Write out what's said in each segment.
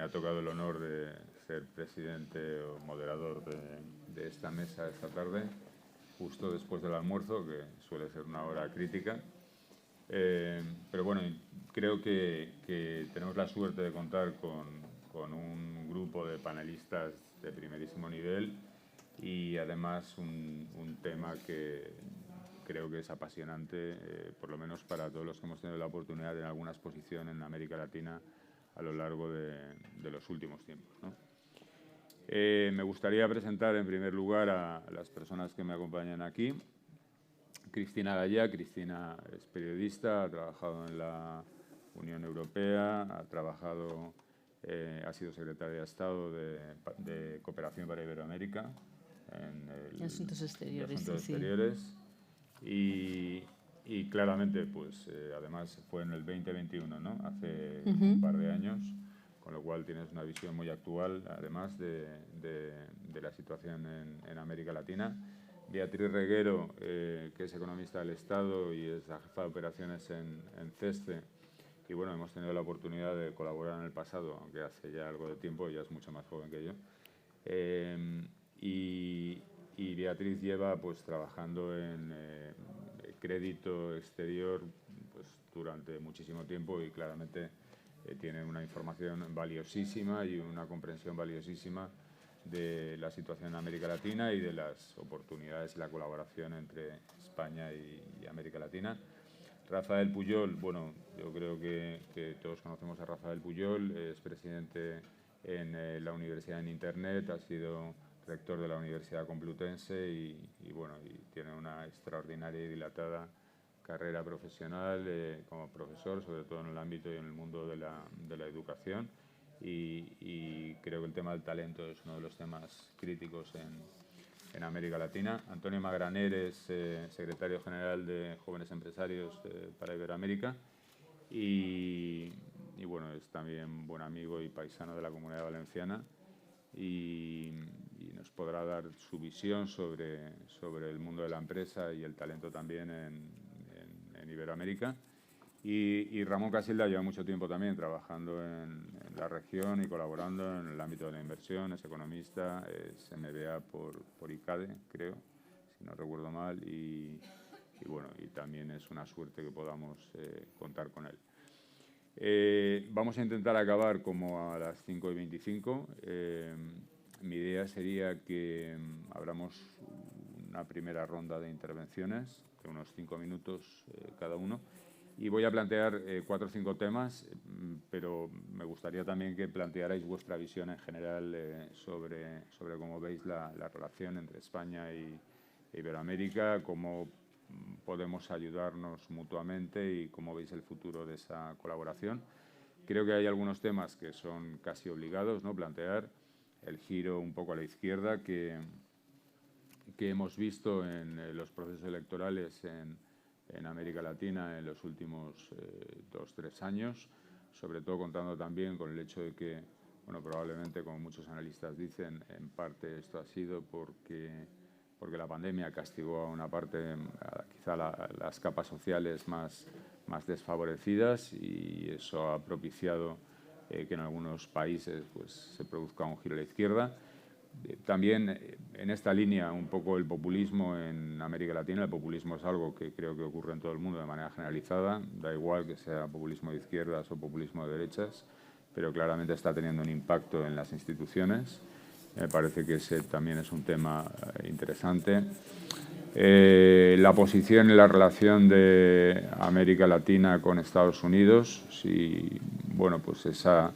me ha tocado el honor de ser presidente o moderador de esta mesa esta tarde, justo después del almuerzo, que suele ser una hora crítica. Pero bueno, creo que tenemos la suerte de contar con un grupo de panelistas de primerísimo nivel y además un tema que creo que es apasionante, por lo menos para todos los que hemos tenido la oportunidad de alguna exposición en América Latina a lo largo de los últimos tiempos, ¿no? Me gustaría presentar en primer lugar a las personas que me acompañan aquí. Cristina Gaya. Cristina es periodista, ha trabajado en la Unión Europea, ha sido secretaria de Estado de Cooperación para Iberoamérica en Asuntos Exteriores. Exteriores. Y claramente, pues, además fue en el 2021, ¿no? Hace un par de años, con lo cual tienes una visión muy actual, además de la situación en América Latina. Beatriz Reguero, que es economista del Estado y es la jefa de operaciones en CESCE. Y bueno, hemos tenido la oportunidad de colaborar en el pasado, aunque hace ya algo de tiempo, ella es mucho más joven que yo. Y Beatriz lleva pues trabajando en crédito exterior pues durante muchísimo tiempo y claramente tiene una información valiosísima y una comprensión valiosísima de la situación en América Latina y de las oportunidades y la colaboración entre España y América Latina. Rafael Pujol, bueno, yo creo que todos conocemos a Rafael Pujol, es presidente en la Universidad en Internet, ha sido rector de la Universidad Complutense y tiene una extraordinaria y dilatada carrera profesional como profesor, sobre todo en el ámbito y en el mundo de la educación. Y creo que el tema del talento es uno de los temas críticos en América Latina. Antonio Magraner es secretario general de Jóvenes Empresarios para Iberoamérica y bueno, es también buen amigo y paisano de la Comunidad Valenciana y nos podrá dar su visión sobre el mundo de la empresa y el talento también en Iberoamérica. Y Ramón Casilda lleva mucho tiempo también trabajando en la región y colaborando en el ámbito de la inversión, es economista, es MBA por ICADE, creo, si no recuerdo mal, y bueno, y también es una suerte que podamos contar con él. Vamos a intentar acabar como a las 5:25. Mi idea sería que abramos una primera ronda de intervenciones, de unos 5 minutos cada uno. Y voy a plantear 4 o 5 temas, pero me gustaría también que plantearais vuestra visión en general sobre cómo veis la relación entre España e Iberoamérica, cómo podemos ayudarnos mutuamente y cómo veis el futuro de esa colaboración. Creo que hay algunos temas que son casi obligados, ¿no? Plantear el giro un poco a la izquierda que hemos visto en los procesos electorales en América Latina en los últimos 2 o 3 años, sobre todo contando también con el hecho de que, bueno, probablemente, como muchos analistas dicen, en parte esto ha sido porque la pandemia castigó a una parte, quizá las capas sociales más desfavorecidas, y eso ha propiciado que en algunos países pues, se produzca un giro a la izquierda. También en esta línea un poco el populismo en América Latina. El populismo es algo que creo que ocurre en todo el mundo de manera generalizada, da igual que sea populismo de izquierdas o populismo de derechas, pero claramente está teniendo un impacto en las instituciones. Me parece que ese también es un tema interesante. La posición y la relación de América Latina con Estados Unidos, si, bueno, pues esa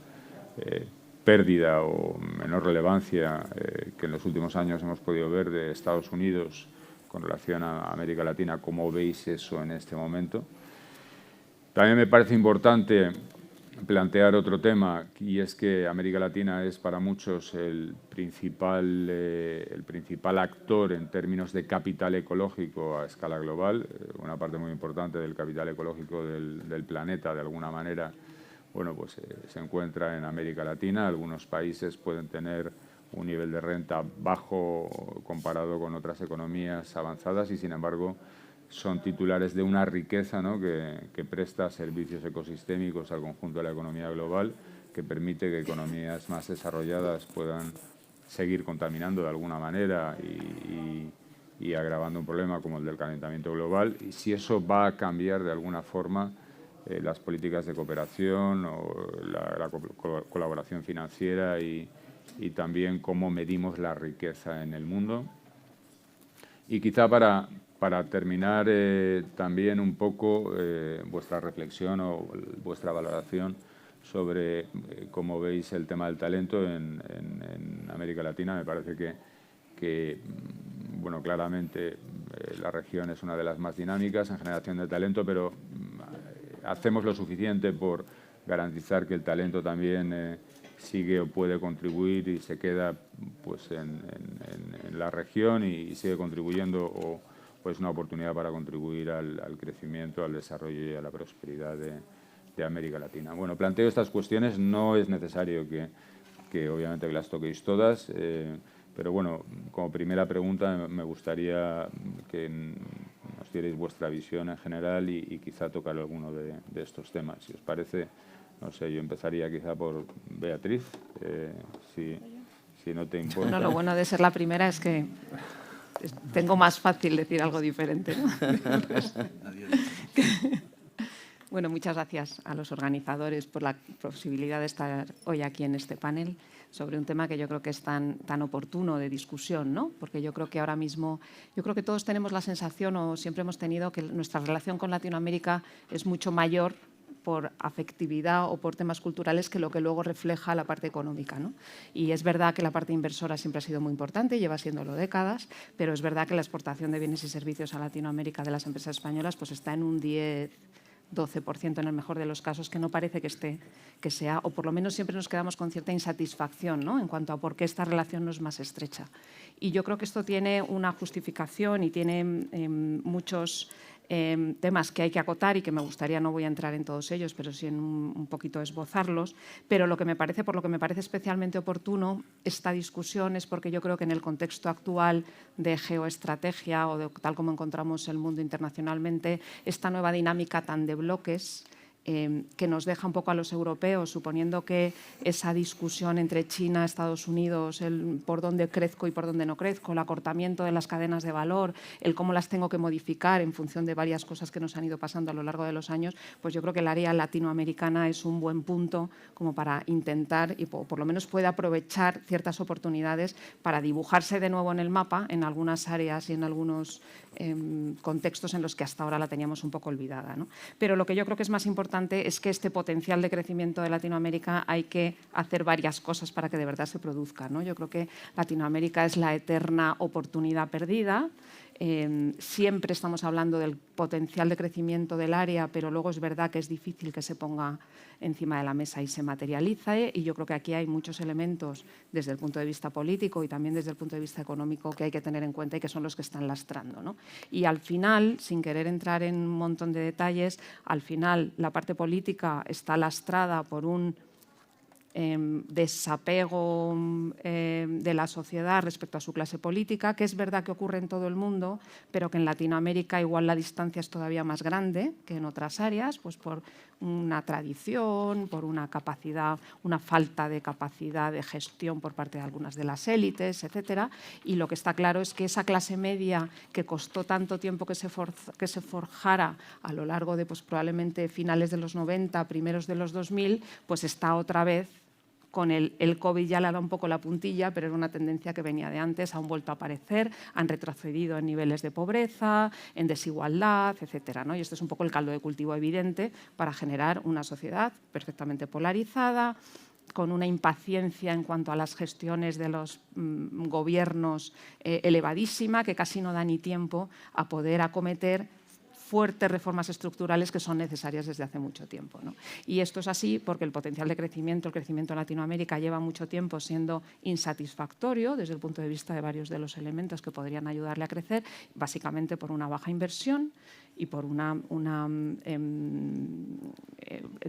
pérdida o menor relevancia que en los últimos años hemos podido ver de Estados Unidos con relación a América Latina, ¿cómo veis eso en este momento? También me parece importante plantear otro tema, y es que América Latina es para muchos el principal actor en términos de capital ecológico a escala global. Una parte muy importante del capital ecológico del planeta, de alguna manera, bueno, pues se encuentra en América Latina. Algunos países pueden tener un nivel de renta bajo comparado con otras economías avanzadas y, sin embargo, son titulares de una riqueza, ¿no?, que presta servicios ecosistémicos al conjunto de la economía global, que permite que economías más desarrolladas puedan seguir contaminando de alguna manera y agravando un problema como el del calentamiento global, y si eso va a cambiar de alguna forma las políticas de cooperación o la colaboración financiera y también cómo medimos la riqueza en el mundo. Y quizá para terminar también un poco vuestra reflexión o vuestra valoración sobre cómo veis el tema del talento en América Latina. Me parece que bueno, claramente la región es una de las más dinámicas en generación de talento, pero hacemos lo suficiente por garantizar que el talento también sigue o puede contribuir y se queda pues en la región y sigue contribuyendo o es una oportunidad para contribuir al crecimiento, al desarrollo y a la prosperidad de América Latina. Bueno, planteo estas cuestiones, no es necesario que obviamente las toquéis todas, pero bueno, como primera pregunta me gustaría que nos dierais vuestra visión en general y quizá tocar alguno de estos temas. Si os parece, no sé, yo empezaría quizá por Beatriz, si no te importa. Bueno, lo bueno de ser la primera es que tengo más fácil decir algo diferente, ¿no? Bueno, muchas gracias a los organizadores por la posibilidad de estar hoy aquí en este panel sobre un tema que yo creo que es tan oportuno de discusión, ¿no? Porque yo creo que ahora mismo, yo creo que todos tenemos la sensación o siempre hemos tenido que nuestra relación con Latinoamérica es mucho mayor por afectividad o por temas culturales que lo que luego refleja la parte económica, ¿no? Y es verdad que la parte inversora siempre ha sido muy importante, lleva siéndolo décadas, pero es verdad que la exportación de bienes y servicios a Latinoamérica de las empresas españolas pues está en un 10-12% en el mejor de los casos, que no parece que sea, o por lo menos siempre nos quedamos con cierta insatisfacción, ¿no? En cuanto a por qué esta relación no es más estrecha. Y yo creo que esto tiene una justificación y tiene muchos temas que hay que acotar y que me gustaría, no voy a entrar en todos ellos, pero sí en un poquito esbozarlos. Pero por lo que me parece especialmente oportuno esta discusión es porque yo creo que en el contexto actual de geoestrategia o de tal como encontramos el mundo internacionalmente, esta nueva dinámica tan de bloques que nos deja un poco a los europeos, suponiendo que esa discusión entre China, Estados Unidos, el por dónde crezco y por dónde no crezco, el acortamiento de las cadenas de valor, el cómo las tengo que modificar en función de varias cosas que nos han ido pasando a lo largo de los años, pues yo creo que el área latinoamericana es un buen punto como para intentar, y por lo menos puede aprovechar ciertas oportunidades para dibujarse de nuevo en el mapa en algunas áreas y en algunos contextos en los que hasta ahora la teníamos un poco olvidada, ¿no? Pero lo que yo creo que es más importante es que este potencial de crecimiento de Latinoamérica hay que hacer varias cosas para que de verdad se produzca, ¿no? Yo creo que Latinoamérica es la eterna oportunidad perdida. Siempre estamos hablando del potencial de crecimiento del área, pero luego es verdad que es difícil que se ponga encima de la mesa y se materialice, y yo creo que aquí hay muchos elementos desde el punto de vista político y también desde el punto de vista económico que hay que tener en cuenta y que son los que están lastrando, ¿no? Y al final, sin querer entrar en un montón de detalles, al final la parte política está lastrada por un desapego de la sociedad respecto a su clase política, que es verdad que ocurre en todo el mundo, pero que en Latinoamérica igual la distancia es todavía más grande que en otras áreas, pues por una tradición, por una capacidad, una falta de capacidad de gestión por parte de algunas de las élites, etcétera. Y lo que está claro es que esa clase media que costó tanto tiempo que se forjara a lo largo de pues, probablemente finales de los 90, primeros de los 2000, pues está otra vez. Con el COVID ya le ha dado un poco la puntilla, pero era una tendencia que venía de antes, han vuelto a aparecer, han retrocedido en niveles de pobreza, en desigualdad, etcétera, ¿no? Y este es un poco el caldo de cultivo evidente para generar una sociedad perfectamente polarizada, con una impaciencia en cuanto a las gestiones de los gobiernos elevadísima, que casi no da ni tiempo a poder acometer fuertes reformas estructurales que son necesarias desde hace mucho tiempo, ¿no? Y esto es así porque el potencial de crecimiento, el crecimiento en Latinoamérica lleva mucho tiempo siendo insatisfactorio desde el punto de vista de varios de los elementos que podrían ayudarle a crecer, básicamente por una baja inversión y por una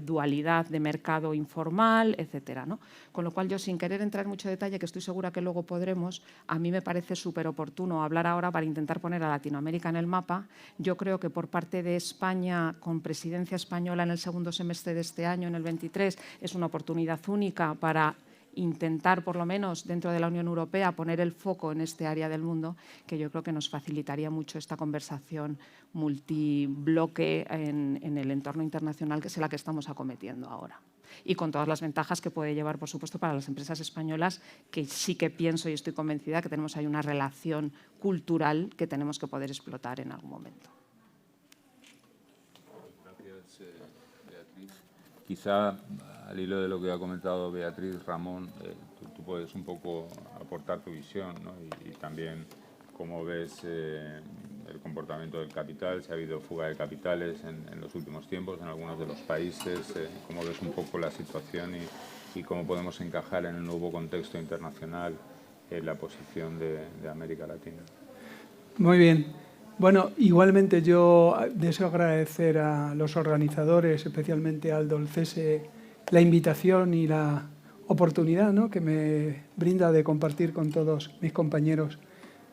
dualidad de mercado informal, etcétera, ¿no? Con lo cual yo, sin querer entrar en mucho detalle, que estoy segura que luego podremos, a mí me parece súper oportuno hablar ahora para intentar poner a Latinoamérica en el mapa. Yo creo que por parte de España, con presidencia española en el segundo semestre de este año, en el 23, es una oportunidad única para intentar, por lo menos dentro de la Unión Europea, poner el foco en este área del mundo, que yo creo que nos facilitaría mucho esta conversación multibloque en el entorno internacional, que es la que estamos acometiendo ahora. Y con todas las ventajas que puede llevar, por supuesto, para las empresas españolas, que sí que pienso y estoy convencida que tenemos ahí una relación cultural que tenemos que poder explotar en algún momento. Gracias, Beatriz. Quizá al hilo de lo que ha comentado Beatriz, Ramón, tú puedes un poco aportar tu visión, ¿no? Y también cómo ves el comportamiento del capital, si ha habido fuga de capitales en los últimos tiempos en algunos de los países, cómo ves un poco la situación y cómo podemos encajar en el nuevo contexto internacional la posición de América Latina. Muy bien. Bueno, igualmente yo deseo agradecer a los organizadores, especialmente a Aldo Cese, la invitación y la oportunidad, ¿no?, que me brinda de compartir con todos mis compañeros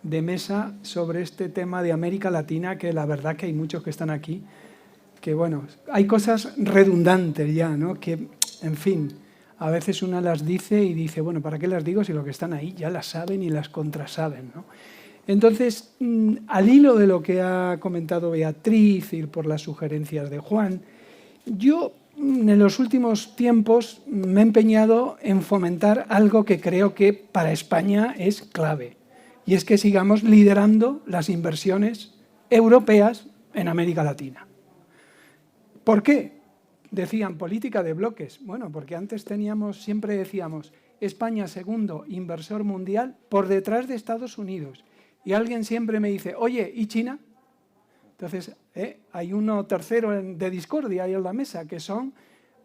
de mesa sobre este tema de América Latina, que la verdad que hay muchos que están aquí, que bueno, hay cosas redundantes ya, ¿no?, que, en fin, a veces una las dice y dice, bueno, ¿para qué las digo si los que están ahí ya las saben y las contrasaben, ¿no? Entonces, al hilo de lo que ha comentado Beatriz y por las sugerencias de Juan, yo en los últimos tiempos me he empeñado en fomentar algo que creo que para España es clave, y es que sigamos liderando las inversiones europeas en América Latina. ¿Por qué? Decían política de bloques. Bueno, porque antes siempre decíamos España segundo inversor mundial por detrás de Estados Unidos. Y alguien siempre me dice, oye, ¿y China? Entonces, hay uno tercero de discordia ahí en la mesa, que son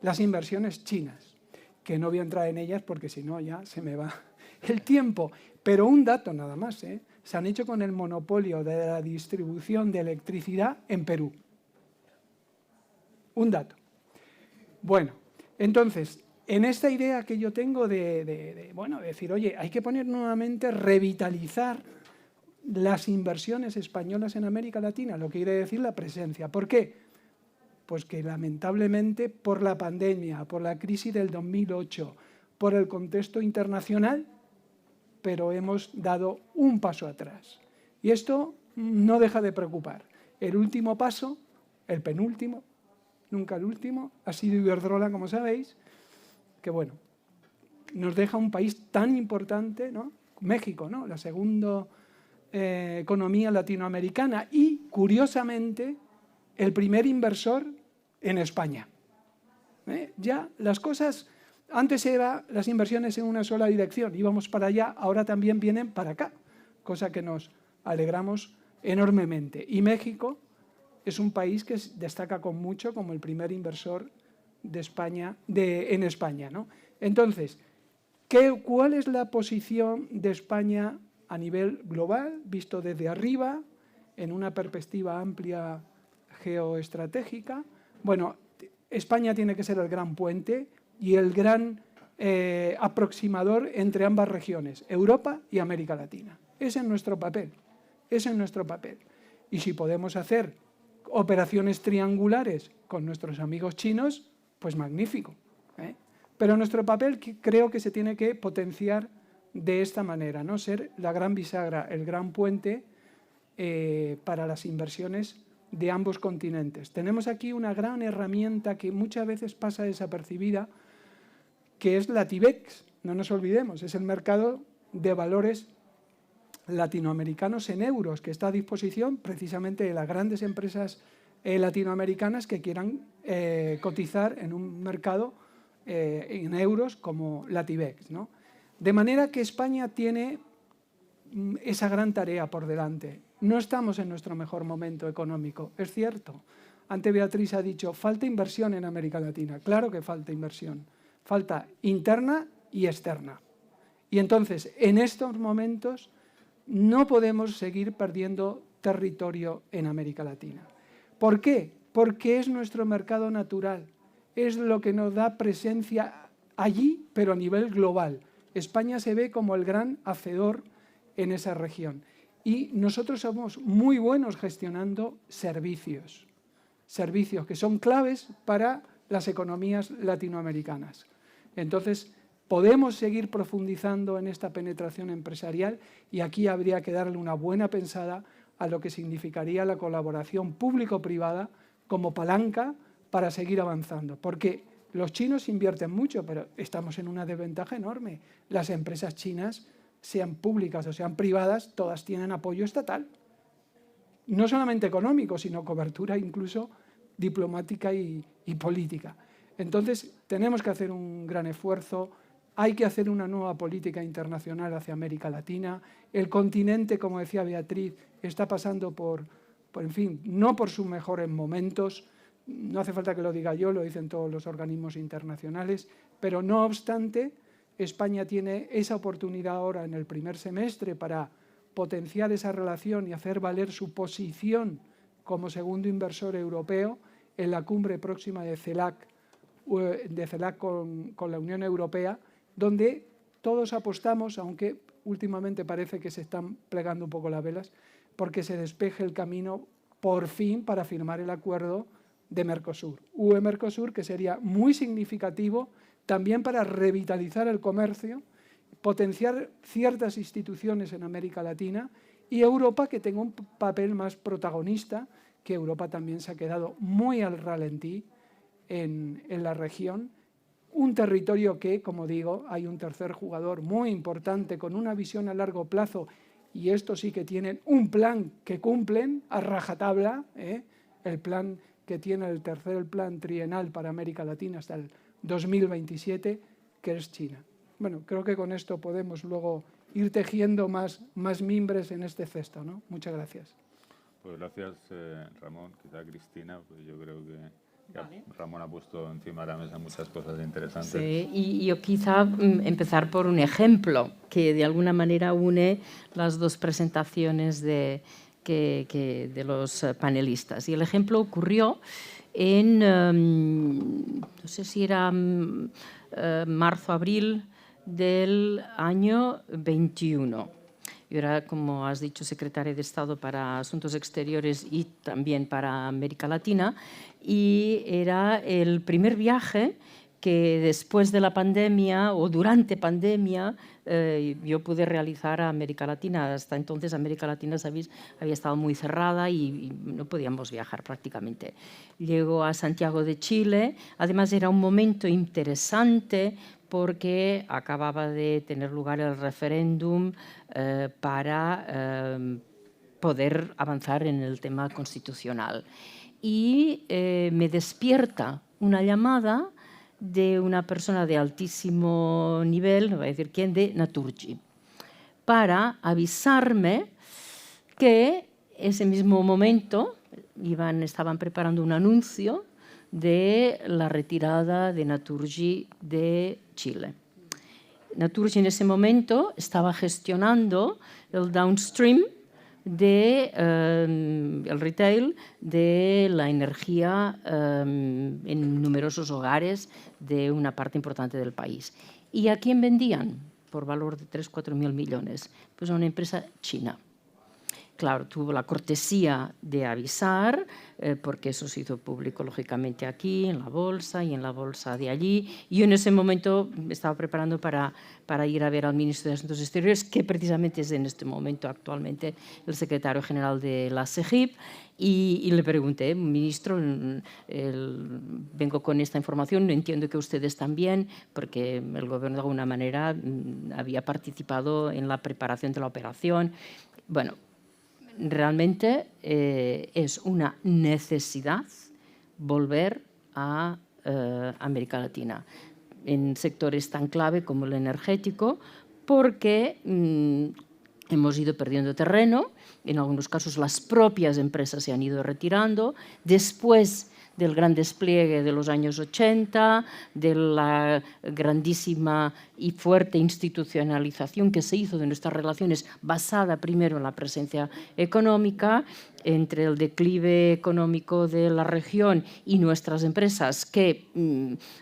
las inversiones chinas, que no voy a entrar en ellas porque si no ya se me va el tiempo. Pero un dato nada más, se han hecho con el monopolio de la distribución de electricidad en Perú. Un dato. Bueno, entonces, en esta idea que yo tengo de decir, oye, hay que poner nuevamente, revitalizar las inversiones españolas en América Latina, lo que quiere decir la presencia. ¿Por qué? Pues que lamentablemente por la pandemia, por la crisis del 2008, por el contexto internacional, pero hemos dado un paso atrás. Y esto no deja de preocupar. El último paso, el penúltimo, nunca el último, ha sido Iberdrola, como sabéis, que bueno, nos deja un país tan importante, ¿no? México, ¿no?, la segunda economía latinoamericana y, curiosamente, el primer inversor en España. Ya las cosas, antes eran las inversiones en una sola dirección, íbamos para allá, ahora también vienen para acá, cosa que nos alegramos enormemente. Y México es un país que destaca con mucho como el primer inversor de España, en España, ¿no? Entonces, ¿cuál es la posición de España a nivel global, visto desde arriba, en una perspectiva amplia geoestratégica? Bueno, España tiene que ser el gran puente y el gran aproximador entre ambas regiones, Europa y América Latina. Ese es nuestro papel, ese es nuestro papel. Y si podemos hacer operaciones triangulares con nuestros amigos chinos, pues magnífico, Pero nuestro papel creo que se tiene que potenciar de esta manera, ¿no? Ser la gran bisagra, el gran puente para las inversiones de ambos continentes. Tenemos aquí una gran herramienta que muchas veces pasa desapercibida, que es la TIBEX, no nos olvidemos, es el mercado de valores latinoamericanos en euros, que está a disposición precisamente de las grandes empresas latinoamericanas que quieran cotizar en un mercado en euros como la TIBEX, ¿no? De manera que España tiene esa gran tarea por delante. No estamos en nuestro mejor momento económico, es cierto. Antes Beatriz ha dicho, falta inversión en América Latina. Claro que falta inversión. Falta interna y externa. Y entonces, en estos momentos, no podemos seguir perdiendo territorio en América Latina. ¿Por qué? Porque es nuestro mercado natural. es lo que nos da presencia allí, pero a nivel global. España se ve como el gran hacedor en esa región. Y nosotros somos muy buenos gestionando servicios que son claves para las economías latinoamericanas. Entonces, podemos seguir profundizando en esta penetración empresarial y aquí habría que darle una buena pensada a lo que significaría la colaboración público-privada como palanca para seguir avanzando. Porque los chinos invierten mucho, pero estamos en una desventaja enorme. Las empresas chinas, sean públicas o sean privadas, todas tienen apoyo estatal. No solamente económico, sino cobertura incluso diplomática y política. Entonces, tenemos que hacer un gran esfuerzo. Hay que hacer una nueva política internacional hacia América Latina. El continente, como decía Beatriz, está pasando en fin, no por sus mejores momentos. No hace falta que lo diga yo, lo dicen todos los organismos internacionales. Pero no obstante, España tiene esa oportunidad ahora en el primer semestre para potenciar esa relación y hacer valer su posición como segundo inversor europeo en la cumbre próxima de CELAC con la Unión Europea, donde todos apostamos, aunque últimamente parece que se están plegando un poco las velas, porque se despeje el camino por fin para firmar el acuerdo de Mercosur. UE-Mercosur, que sería muy significativo también para revitalizar el comercio, potenciar ciertas instituciones en América Latina y Europa que tenga un papel más protagonista, que Europa también se ha quedado muy al ralentí en la región. Un territorio que, como digo, hay un tercer jugador muy importante con una visión a largo plazo y estos sí que tienen un plan que cumplen a rajatabla, el plan que tiene el tercer plan trienal para América Latina hasta el 2027, que es China. Bueno, creo que con esto podemos luego ir tejiendo más mimbres en este cesto, ¿no? Muchas gracias. Pues gracias, Ramón. Quizá Cristina, pues yo creo que Vale. Ramón ha puesto encima de la mesa muchas cosas interesantes. Sí, y yo quizá empezar por un ejemplo que de alguna manera une las dos presentaciones de los panelistas. Y el ejemplo ocurrió en, no sé si era marzo, abril del año 21. Yo era, como has dicho, secretaria de Estado para Asuntos Exteriores y también para América Latina, y era el primer viaje que después de la pandemia o durante pandemia yo pude realizar a América Latina. Hasta entonces América Latina, sabéis, había estado muy cerrada y no podíamos viajar prácticamente. Llego a Santiago de Chile. Además era un momento interesante porque acababa de tener lugar el referéndum para poder avanzar en el tema constitucional. Y me despierta una llamada de una persona de altísimo nivel, no voy a decir quién, de Naturgy, para avisarme que ese mismo momento estaban preparando un anuncio de la retirada de Naturgy de Chile. Naturgy en ese momento estaba gestionando el downstream el retail de la energía en numerosos hogares de una parte importante del país. ¿Y a quién vendían? Por valor de 3.000 o 4.000 millones. Pues a una empresa china. Claro, tuvo la cortesía de avisar, porque eso se hizo público lógicamente aquí, en la bolsa y en la bolsa de allí. Y yo en ese momento me estaba preparando para ir a ver al ministro de Asuntos Exteriores, que precisamente es en este momento actualmente el secretario general de la CEGIP, y le pregunté, ministro, vengo con esta información, entiendo que ustedes también, porque el gobierno de alguna manera había participado en la preparación de la operación. Bueno, realmente es una necesidad volver a América Latina en sectores tan clave como el energético, porque hemos ido perdiendo terreno, en algunos casos las propias empresas se han ido retirando, después del gran despliegue de los años 80, de la grandísima y fuerte institucionalización que se hizo de nuestras relaciones basada primero en la presencia económica, entre el declive económico de la región y nuestras empresas que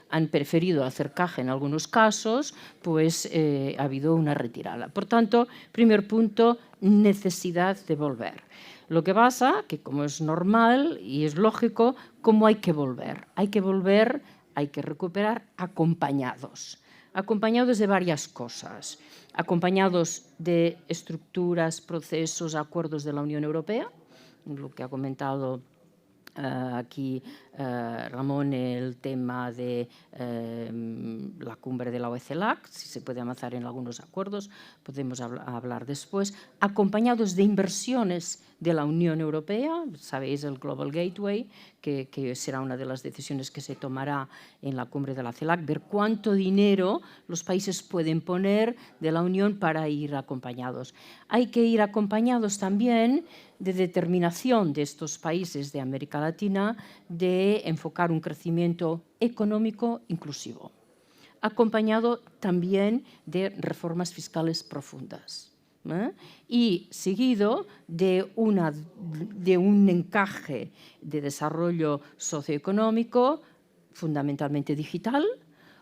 han preferido hacer caja en algunos casos, pues ha habido una retirada. Por tanto, primer punto, necesidad de volver. Lo que pasa, que como es normal y es lógico, ¿cómo hay que volver? Hay que volver, hay que recuperar acompañados. Acompañados de varias cosas. Acompañados de estructuras, procesos, acuerdos de la Unión Europea, lo que ha comentado aquí Ramón, el tema de la cumbre de la OECELAC, si se puede avanzar en algunos acuerdos, podemos hablar después, acompañados de inversiones de la Unión Europea, sabéis el Global Gateway, que será una de las decisiones que se tomará en la cumbre de la CELAC, ver cuánto dinero los países pueden poner de la Unión para ir acompañados. Hay que ir acompañados también de determinación de estos países de América Latina de enfocar un crecimiento económico inclusivo, acompañado también de reformas fiscales profundas, y seguido de un encaje de desarrollo socioeconómico fundamentalmente digital,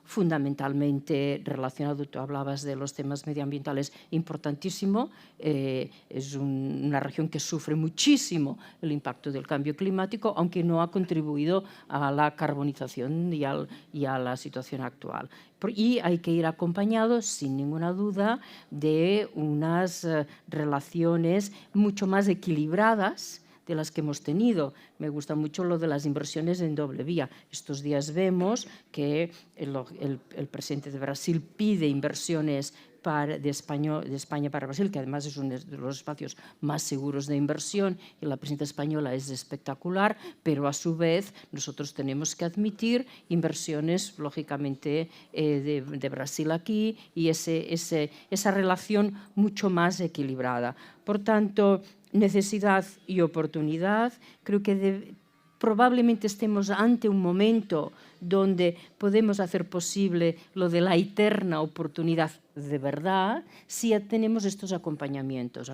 fundamentalmente relacionado, tú hablabas de los temas medioambientales, importantísimo, es una región que sufre muchísimo el impacto del cambio climático, aunque no ha contribuido a la carbonización y a la situación actual. Y hay que ir acompañados, sin ninguna duda, de unas relaciones mucho más equilibradas de las que hemos tenido. Me gusta mucho lo de las inversiones en doble vía. Estos días vemos que el presidente de Brasil pide inversiones de España para Brasil, que además es uno de los espacios más seguros de inversión, y la presidenta española es espectacular, pero a su vez nosotros tenemos que admitir inversiones, lógicamente, de Brasil aquí, y esa relación mucho más equilibrada. Por tanto, necesidad y oportunidad, creo que probablemente estemos ante un momento donde podemos hacer posible lo de la eterna oportunidad de verdad si tenemos estos acompañamientos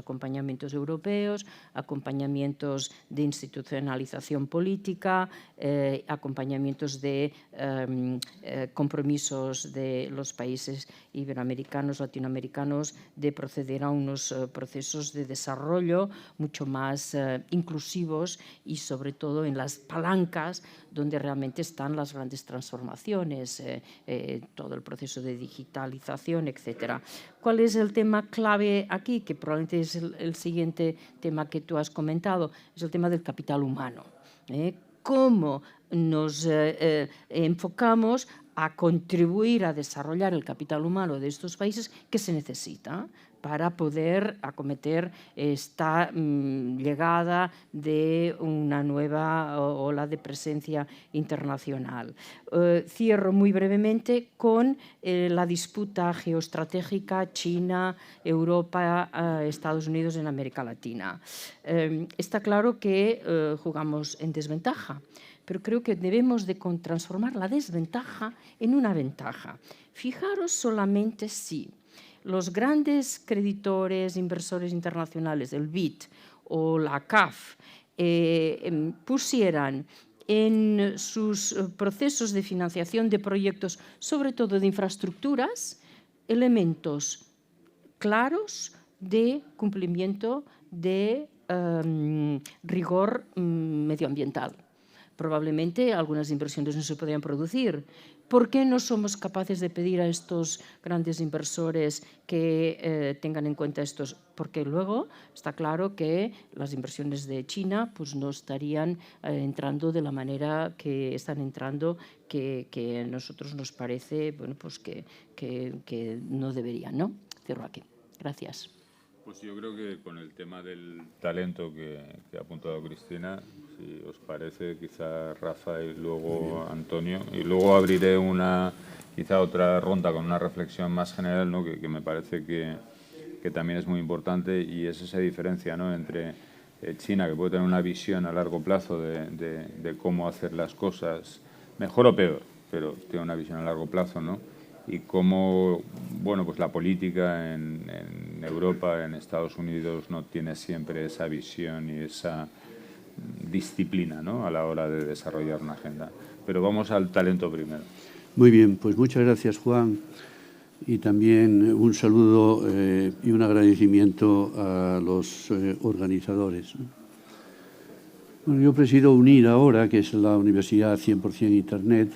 europeos, acompañamientos de institucionalización política, acompañamientos de compromisos de los países iberoamericanos, latinoamericanos, de proceder a unos procesos de desarrollo mucho más inclusivos y sobre todo en las palancas donde realmente están las grandes transformaciones, todo el proceso de digitalización, etc. ¿Cuál es el tema clave aquí? Que probablemente es el siguiente tema que tú has comentado, es el tema del capital humano. ¿Cómo nos enfocamos a contribuir a desarrollar el capital humano de estos países que se necesita para poder acometer esta llegada de una nueva ola de presencia internacional? Cierro muy brevemente con la disputa geoestratégica China, Europa, Estados Unidos en América Latina. Está claro que jugamos en desventaja, pero creo que debemos de transformar la desventaja en una ventaja. Fijaros solamente si los grandes creditores, inversores internacionales, el BID o la CAF, pusieran en sus procesos de financiación de proyectos, sobre todo de infraestructuras, elementos claros de cumplimiento de rigor medioambiental. Probablemente algunas inversiones no se podrían producir. ¿Por qué no somos capaces de pedir a estos grandes inversores que tengan en cuenta estos? Porque luego está claro que las inversiones de China pues, no estarían entrando de la manera que están entrando, que a nosotros nos parece bueno, pues que no deberían, ¿no? Cierro aquí. Gracias. Pues yo creo que con el tema del talento que ha apuntado Cristina, si os parece, quizá Rafa y luego Antonio, y luego abriré quizá otra ronda con una reflexión más general, ¿no? que me parece que también es muy importante, y es esa diferencia, ¿no? entre China, que puede tener una visión a largo plazo de cómo hacer las cosas, mejor o peor, pero tiene una visión a largo plazo, ¿no? Y cómo, bueno, pues la política en Europa, en Estados Unidos, no tiene siempre esa visión y esa disciplina, ¿no?, a la hora de desarrollar una agenda. Pero vamos al talento primero. Muy bien, pues muchas gracias, Juan. Y también un saludo y un agradecimiento a los organizadores. Bueno, yo presido UNIR ahora, que es la Universidad 100% Internet,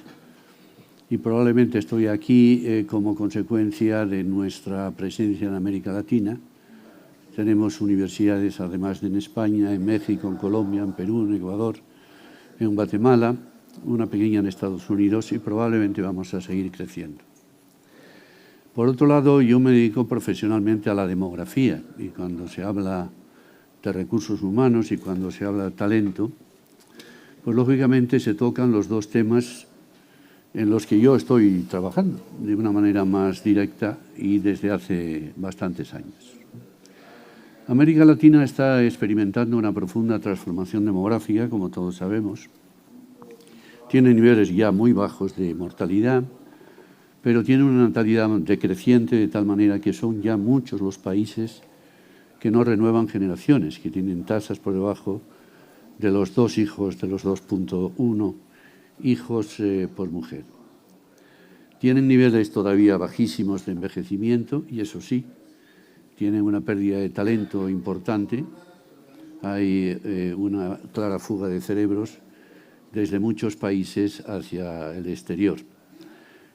y probablemente estoy aquí como consecuencia de nuestra presencia en América Latina. Tenemos universidades, además de en España, en México, en Colombia, en Perú, en Ecuador, en Guatemala, una pequeña en Estados Unidos, y probablemente vamos a seguir creciendo. Por otro lado, yo me dedico profesionalmente a la demografía, y cuando se habla de recursos humanos y cuando se habla de talento, pues lógicamente se tocan los dos temas en los que yo estoy trabajando de una manera más directa y desde hace bastantes años. América Latina está experimentando una profunda transformación demográfica, como todos sabemos. Tiene niveles ya muy bajos de mortalidad, pero tiene una natalidad decreciente de tal manera que son ya muchos los países que no renuevan generaciones, que tienen tasas por debajo de los 2 hijos, de los 2.1 hijos por mujer. Tienen niveles todavía bajísimos de envejecimiento y eso sí, tienen una pérdida de talento importante. Hay una clara fuga de cerebros desde muchos países hacia el exterior.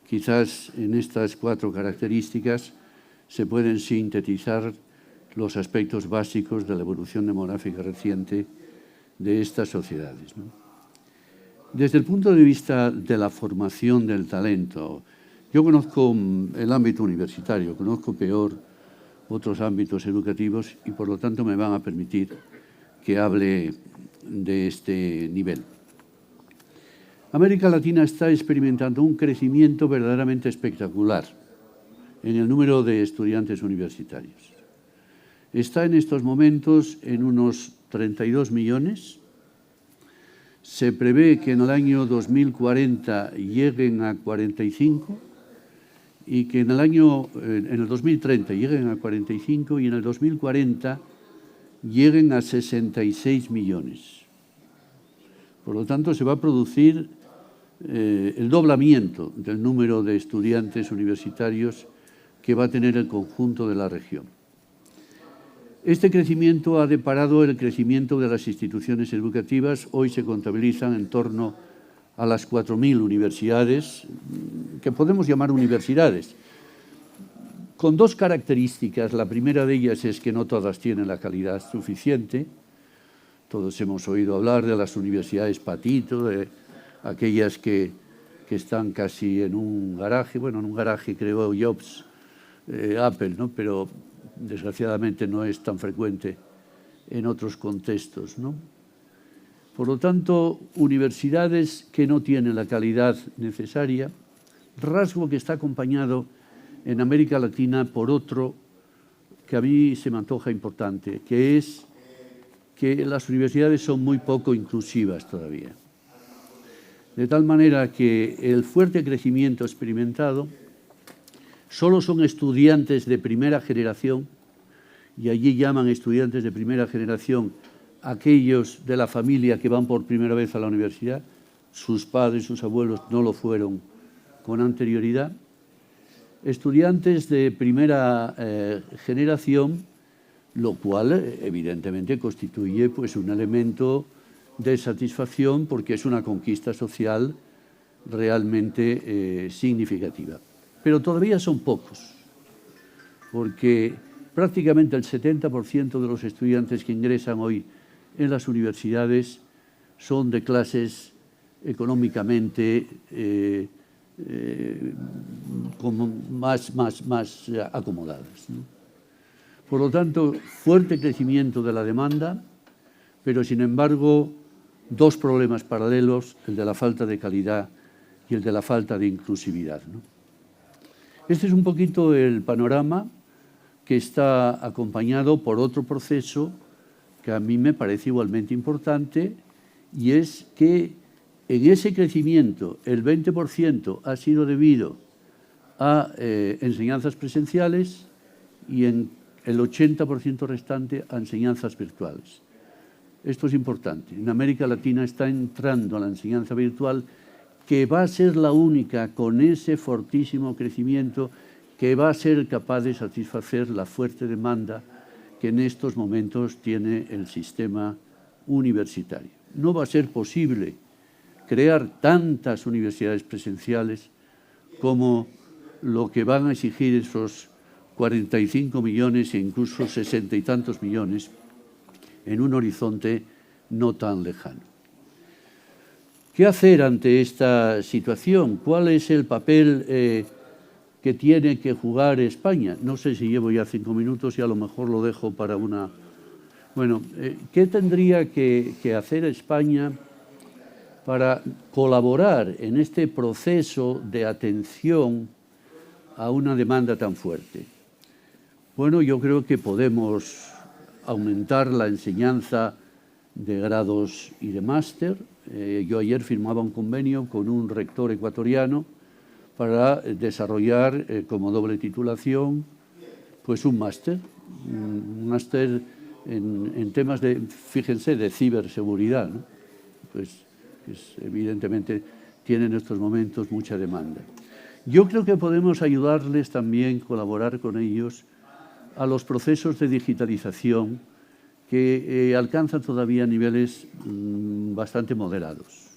Quizás en estas 4 características se pueden sintetizar los aspectos básicos de la evolución demográfica reciente de estas sociedades, ¿no? Desde el punto de vista de la formación del talento, yo conozco el ámbito universitario, conozco peor otros ámbitos educativos y por lo tanto me van a permitir que hable de este nivel. América Latina está experimentando un crecimiento verdaderamente espectacular en el número de estudiantes universitarios. Está en estos momentos en unos 32 millones. Se prevé que en el año 2040 lleguen a 45 y que en el 2030 lleguen a 45 y en el 2040 lleguen a 66 millones. Por lo tanto, se va a producir el doblamiento del número de estudiantes universitarios que va a tener el conjunto de la región. Este crecimiento ha deparado el crecimiento de las instituciones educativas. Hoy se contabilizan en torno a las 4.000 universidades, que podemos llamar universidades, con 2 características. La primera de ellas es que no todas tienen la calidad suficiente. Todos hemos oído hablar de las universidades patito, de aquellas que están casi en un garaje. Bueno, en un garaje creó Jobs, Apple, ¿no? Pero desgraciadamente no es tan frecuente en otros contextos, ¿no? Por lo tanto, universidades que no tienen la calidad necesaria, rasgo que está acompañado en América Latina por otro que a mí se me antoja importante, que es que las universidades son muy poco inclusivas todavía. De tal manera que el fuerte crecimiento experimentado solo son estudiantes de primera generación, y allí llaman estudiantes de primera generación aquellos de la familia que van por primera vez a la universidad. Sus padres, sus abuelos no lo fueron con anterioridad. Estudiantes de primera generación, lo cual evidentemente constituye pues, un elemento de satisfacción porque es una conquista social realmente significativa. Pero todavía son pocos, porque prácticamente el 70% de los estudiantes que ingresan hoy en las universidades son de clases económicamente como más acomodadas, ¿no? Por lo tanto, fuerte crecimiento de la demanda, pero sin embargo, 2 problemas paralelos, el de la falta de calidad y el de la falta de inclusividad, ¿no? Este es un poquito el panorama que está acompañado por otro proceso que a mí me parece igualmente importante, y es que en ese crecimiento el 20% ha sido debido a enseñanzas presenciales y en el 80% restante a enseñanzas virtuales. Esto es importante. En América Latina está entrando la enseñanza virtual, que va a ser la única con ese fortísimo crecimiento que va a ser capaz de satisfacer la fuerte demanda que en estos momentos tiene el sistema universitario. No va a ser posible crear tantas universidades presenciales como lo que van a exigir esos 45 millones e incluso 60 y tantos millones en un horizonte no tan lejano. ¿Qué hacer ante esta situación? ¿Cuál es el papel que tiene que jugar España? No sé si llevo ya 5 minutos y a lo mejor lo dejo para una... Bueno, ¿qué tendría que hacer España para colaborar en este proceso de atención a una demanda tan fuerte? Bueno, yo creo que podemos aumentar la enseñanza de grados y de máster. Yo ayer firmaba un convenio con un rector ecuatoriano para desarrollar como doble titulación pues un máster en temas de, fíjense, de ciberseguridad, ¿no? Pues evidentemente tiene en estos momentos mucha demanda. Yo creo que podemos ayudarles también, colaborar con ellos a los procesos de digitalización que alcanzan todavía niveles bastante moderados.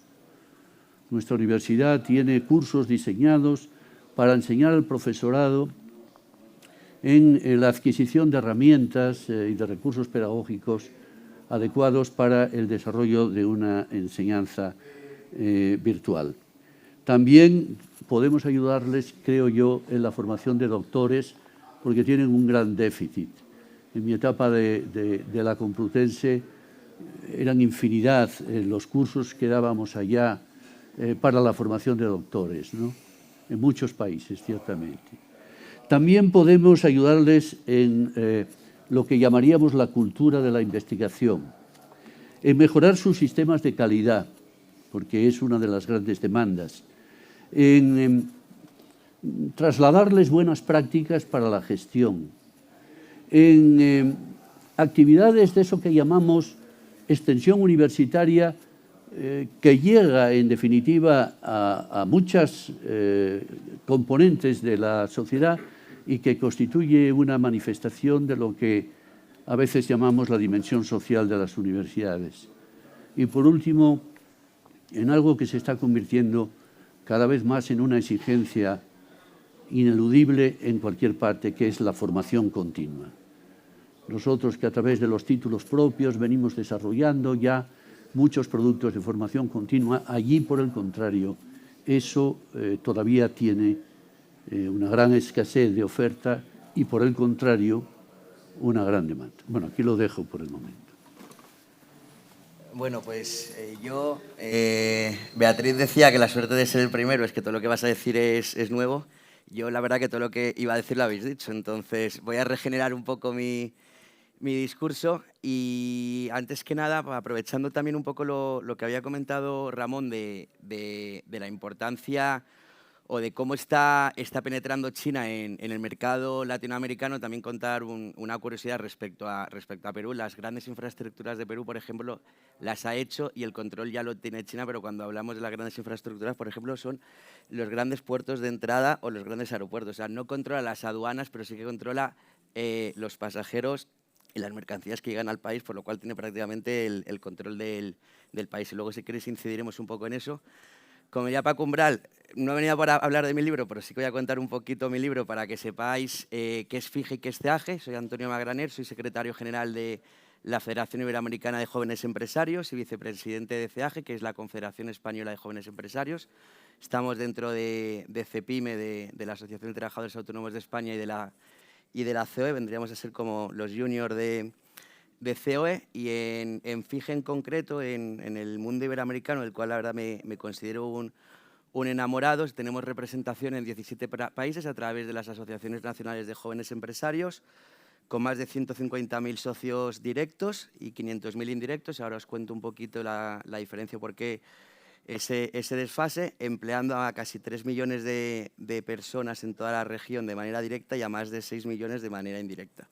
Nuestra universidad tiene cursos diseñados para enseñar al profesorado en la adquisición de herramientas y de recursos pedagógicos adecuados para el desarrollo de una enseñanza virtual. También podemos ayudarles, creo yo, en la formación de doctores, porque tienen un gran déficit. En mi etapa de la Complutense eran infinidad los cursos que dábamos allá para la formación de doctores, ¿no? En muchos países, ciertamente. También podemos ayudarles en lo que llamaríamos la cultura de la investigación, en mejorar sus sistemas de calidad, porque es una de las grandes demandas, en trasladarles buenas prácticas para la gestión, en actividades de eso que llamamos extensión universitaria, que llega en definitiva a muchas componentes de la sociedad y que constituye una manifestación de lo que a veces llamamos la dimensión social de las universidades. Y por último, en algo que se está convirtiendo cada vez más en una exigencia ineludible en cualquier parte, que es la formación continua. Nosotros, que a través de los títulos propios venimos desarrollando ya muchos productos de formación continua, allí, por el contrario, eso todavía tiene una gran escasez de oferta y, por el contrario, una gran demanda. Bueno, aquí lo dejo por el momento. Bueno, pues Beatriz decía que la suerte de ser el primero es que todo lo que vas a decir es nuevo. Yo la verdad que todo lo que iba a decir lo habéis dicho, entonces voy a regenerar un poco mi discurso y antes que nada, aprovechando también un poco lo que había comentado Ramón de la importancia o de cómo está penetrando China en el mercado latinoamericano, también contar una curiosidad respecto a Perú. Las grandes infraestructuras de Perú, por ejemplo, las ha hecho y el control ya lo tiene China, pero cuando hablamos de las grandes infraestructuras, por ejemplo, son los grandes puertos de entrada o los grandes aeropuertos. O sea, no controla las aduanas, pero sí que controla los pasajeros y las mercancías que llegan al país, por lo cual tiene prácticamente el control del país. Y luego, si queréis, incidiremos un poco en eso. Como ya Paco Umbral, no he venido para hablar de mi libro, pero sí que voy a contar un poquito mi libro para que sepáis qué es FIGE y qué es CEAGE. Soy Antonio Magraner, soy secretario general de la Federación Iberoamericana de Jóvenes Empresarios y vicepresidente de CEAGE, que es la Confederación Española de Jóvenes Empresarios. Estamos dentro de CEPIME, de la Asociación de Trabajadores Autónomos de España y de la COE. Vendríamos a ser como los juniors de COE, y en FIGE en concreto, en el mundo iberoamericano, del cual la verdad me considero un enamorado. Tenemos representación en 17 países a través de las asociaciones nacionales de jóvenes empresarios, con más de 150.000 socios directos y 500.000 indirectos. Ahora os cuento un poquito la diferencia, porque ese desfase, empleando a casi 3 millones de personas en toda la región de manera directa y a más de 6 millones de manera indirecta.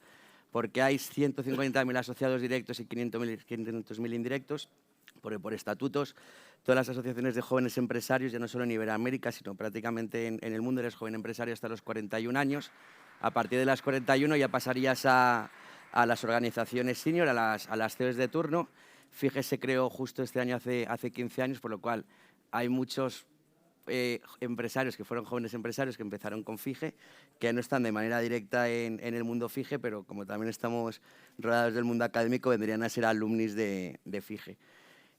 Porque hay 150.000 asociados directos y 500.000 indirectos, porque por estatutos todas las asociaciones de jóvenes empresarios, ya no solo en Iberoamérica, sino prácticamente en el mundo, eres joven empresario hasta los 41 años. A partir de las 41 ya pasarías a las organizaciones senior, a las CEOs de turno. FIGE se creó justo este año, hace 15 años, por lo cual hay muchos empresarios que fueron jóvenes empresarios que empezaron con FIGE, que no están de manera directa en el mundo FIGE, pero como también estamos rodeados del mundo académico, vendrían a ser alumnis de FIGE.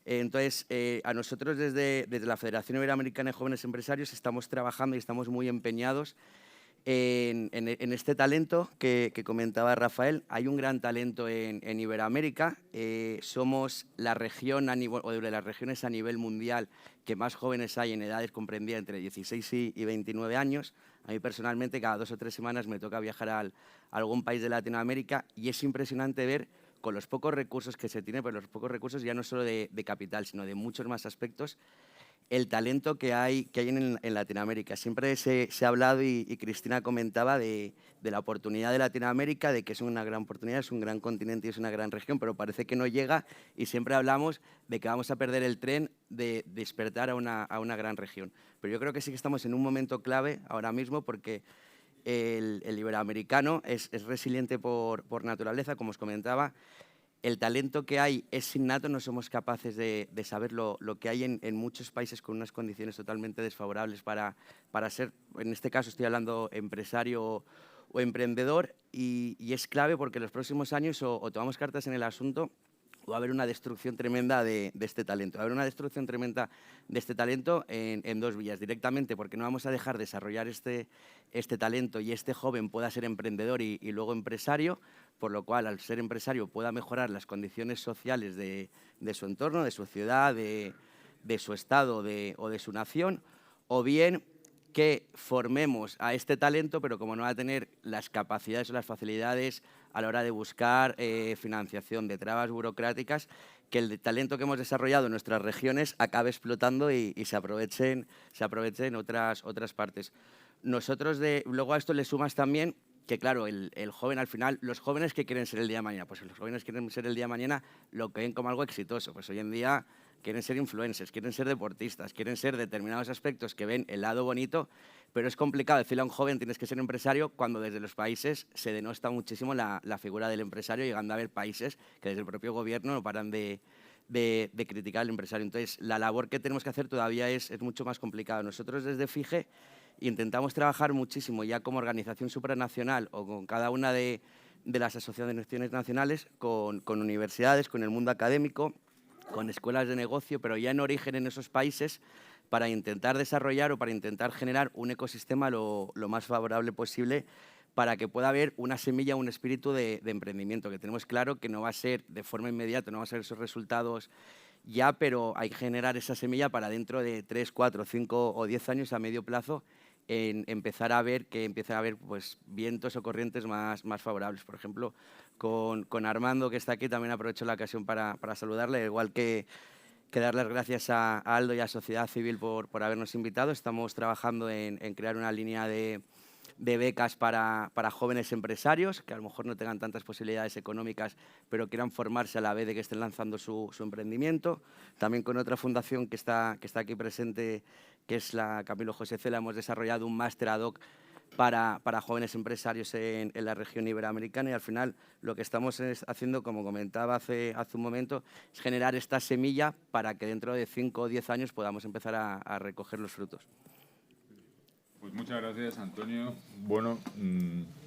Entonces, a nosotros desde la Federación Iberoamericana de Jóvenes Empresarios estamos trabajando y estamos muy empeñados en este talento que comentaba Rafael. Hay un gran talento en Iberoamérica. Somos la región o de las regiones a nivel mundial que más jóvenes hay en edades comprendidas entre 16 y 29 años. A mí personalmente cada 2 o 3 semanas me toca viajar a algún país de Latinoamérica y es impresionante ver, con los pocos recursos que se tiene, pero los pocos recursos ya no solo de capital, sino de muchos más aspectos, el talento que hay en Latinoamérica. Siempre se ha hablado y Cristina comentaba de la oportunidad de Latinoamérica, de que es una gran oportunidad, es un gran continente y es una gran región, pero parece que no llega, y siempre hablamos de que vamos a perder el tren de despertar a una gran región. Pero yo creo que sí que estamos en un momento clave ahora mismo, porque el iberoamericano es resiliente por naturaleza, como os comentaba. El talento que hay es innato, no somos capaces de saber lo que hay en muchos países con unas condiciones totalmente desfavorables para ser, en este caso estoy hablando empresario o emprendedor, y es clave porque en los próximos años o tomamos cartas en el asunto o va a haber una destrucción tremenda de este talento. Va a haber una destrucción tremenda de este talento en 2 vías. Directamente porque no vamos a dejar desarrollar este talento y este joven pueda ser emprendedor y luego empresario, por lo cual al ser empresario pueda mejorar las condiciones sociales de su entorno, de su ciudad, de su estado o de su nación, o bien que formemos a este talento, pero como no va a tener las capacidades o las facilidades a la hora de buscar financiación, de trabas burocráticas, que el talento que hemos desarrollado en nuestras regiones acabe explotando y se aproveche en otras partes. Nosotros, luego a esto le sumas también que, claro, el joven al final, los jóvenes que quieren ser el día de mañana, pues los jóvenes quieren ser el día de mañana lo que ven como algo exitoso. Pues hoy en día quieren ser influencers, quieren ser deportistas, quieren ser determinados aspectos que ven el lado bonito, pero es complicado decirle a un joven tienes que ser empresario cuando desde los países se denosta muchísimo la figura del empresario, llegando a haber países que desde el propio gobierno no paran de criticar al empresario. Entonces, la labor que tenemos que hacer todavía es mucho más complicada. Nosotros desde FIGE intentamos trabajar muchísimo ya como organización supranacional o con cada una de las asociaciones nacionales, con universidades, con el mundo académico, con escuelas de negocio, pero ya en origen en esos países, para intentar desarrollar o para intentar generar un ecosistema lo más favorable posible para que pueda haber una semilla, un espíritu de emprendimiento, que tenemos claro que no va a ser de forma inmediata, no va a ser esos resultados ya, pero hay que generar esa semilla para dentro de 3, 4, 5 o 10 años a medio plazo empezar a ver pues, vientos o corrientes más favorables. Por ejemplo, con Armando, que está aquí, también aprovecho la ocasión para saludarle, igual que dar las gracias a Aldo y a Sociedad Civil por habernos invitado. Estamos trabajando en crear una línea de becas para jóvenes empresarios que a lo mejor no tengan tantas posibilidades económicas, pero quieran formarse a la vez de que estén lanzando su emprendimiento. También con otra fundación que está aquí presente, que es la Camilo José Cela, hemos desarrollado un máster ad hoc para jóvenes empresarios en la región iberoamericana, y al final lo que estamos haciendo, como comentaba hace un momento, es generar esta semilla para que dentro de 5 o 10 años podamos empezar a recoger los frutos. Pues muchas gracias, Antonio. Bueno,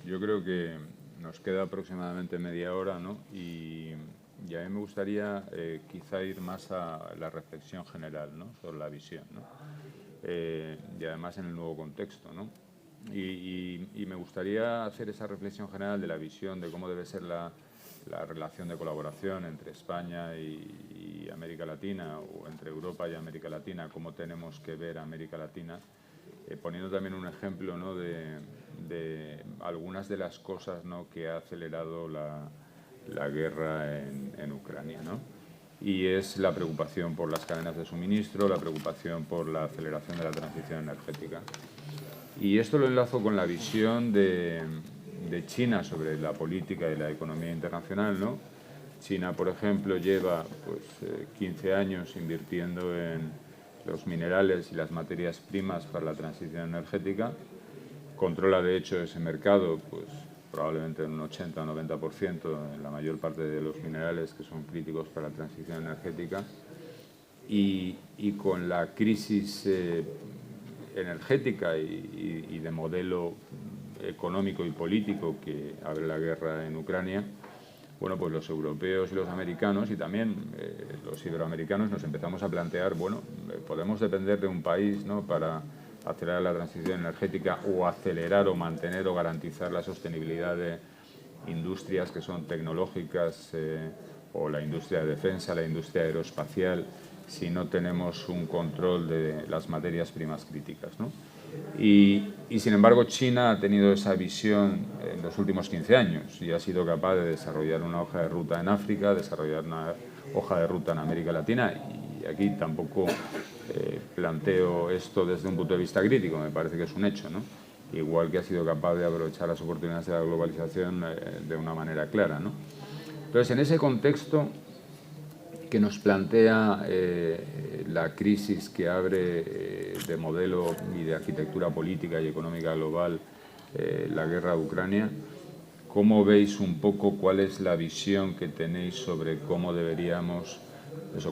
yo creo que nos queda aproximadamente media hora, ¿no? Y a mí me gustaría quizá ir más a la reflexión general, ¿no? Sobre la visión, ¿no? Y además en el nuevo contexto, ¿no? Y me gustaría hacer esa reflexión general de la visión de cómo debe ser la relación de colaboración entre España y América Latina, o entre Europa y América Latina, cómo tenemos que ver a América Latina, poniendo también un ejemplo, ¿no?, de algunas de las cosas, ¿no?, que ha acelerado la guerra en Ucrania, ¿no? Y es la preocupación por las cadenas de suministro, la preocupación por la aceleración de la transición energética. Y esto lo enlazo con la visión de China sobre la política y la economía internacional, ¿no? China, por ejemplo, lleva 15 años invirtiendo en los minerales y las materias primas para la transición energética. Controla, de hecho, ese mercado, pues probablemente en un 80 o 90% en la mayor parte de los minerales que son críticos para la transición energética. Y con la crisis energética y de modelo económico y político que abre la guerra en Ucrania, bueno, pues los europeos y los americanos y también los iberoamericanos nos empezamos a plantear, bueno, podemos depender de un país, ¿no?, para acelerar la transición energética o acelerar o mantener o garantizar la sostenibilidad de industrias que son tecnológicas o la industria de defensa, la industria aeroespacial, si no tenemos un control de las materias primas críticas, ¿no? Y sin embargo, China ha tenido esa visión en los últimos 15 años y ha sido capaz de desarrollar una hoja de ruta en África, desarrollar una hoja de ruta en América Latina, y aquí tampoco planteo esto desde un punto de vista crítico, me parece que es un hecho, ¿no? Igual que ha sido capaz de aprovechar las oportunidades de la globalización de una manera clara, ¿no? Entonces, en ese contexto que nos plantea la crisis que abre de modelo y de arquitectura política y económica global la guerra de Ucrania, ¿cómo veis un poco cuál es la visión que tenéis sobre cómo deberíamos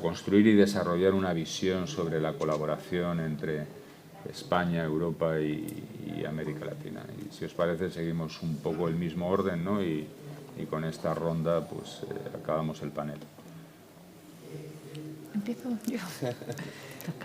construir y desarrollar una visión sobre la colaboración entre España, Europa y América Latina? Y si os parece, seguimos un poco el mismo orden, ¿no? Y con esta ronda pues acabamos el panel. ¿Empiezo yo?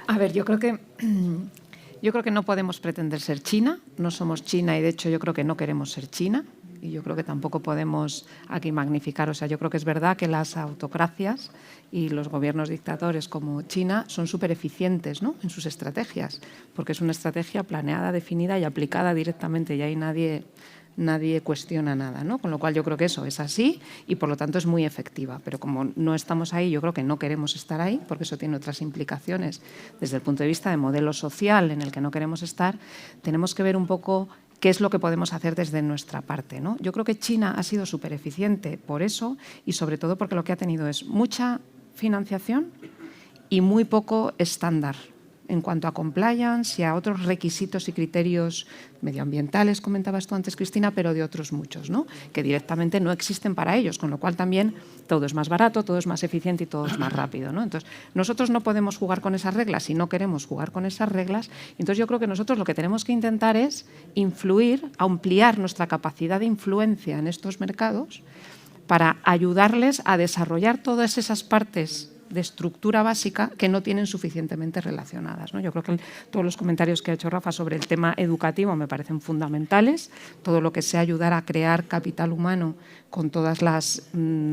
A ver, yo creo que no podemos pretender ser China, no somos China y de hecho yo creo que no queremos ser China y yo creo que tampoco podemos aquí magnificar, o sea, yo creo que es verdad que las autocracias y los gobiernos dictadores como China son súper eficientes, ¿no?, en sus estrategias, porque es una estrategia planeada, definida y aplicada directamente y ahí nadie cuestiona nada, ¿no? Con lo cual yo creo que eso es así y por lo tanto es muy efectiva. Pero como no estamos ahí, yo creo que no queremos estar ahí porque eso tiene otras implicaciones desde el punto de vista de modelo social en el que no queremos estar. Tenemos que ver un poco qué es lo que podemos hacer desde nuestra parte, ¿no? Yo creo que China ha sido súper eficiente por eso y sobre todo porque lo que ha tenido es mucha financiación y muy poco estándar en cuanto a compliance y a otros requisitos y criterios medioambientales, comentabas tú antes, Cristina, pero de otros muchos, ¿no?, que directamente no existen para ellos, con lo cual también todo es más barato, todo es más eficiente y todo es más rápido, ¿no? Entonces, nosotros no podemos jugar con esas reglas y no queremos jugar con esas reglas. Entonces, yo creo que nosotros lo que tenemos que intentar es influir, ampliar nuestra capacidad de influencia en estos mercados para ayudarles a desarrollar todas esas partes de estructura básica que no tienen suficientemente relacionadas, ¿no? Yo creo que todos los comentarios que ha hecho Rafa sobre el tema educativo me parecen fundamentales, todo lo que sea ayudar a crear capital humano con todas las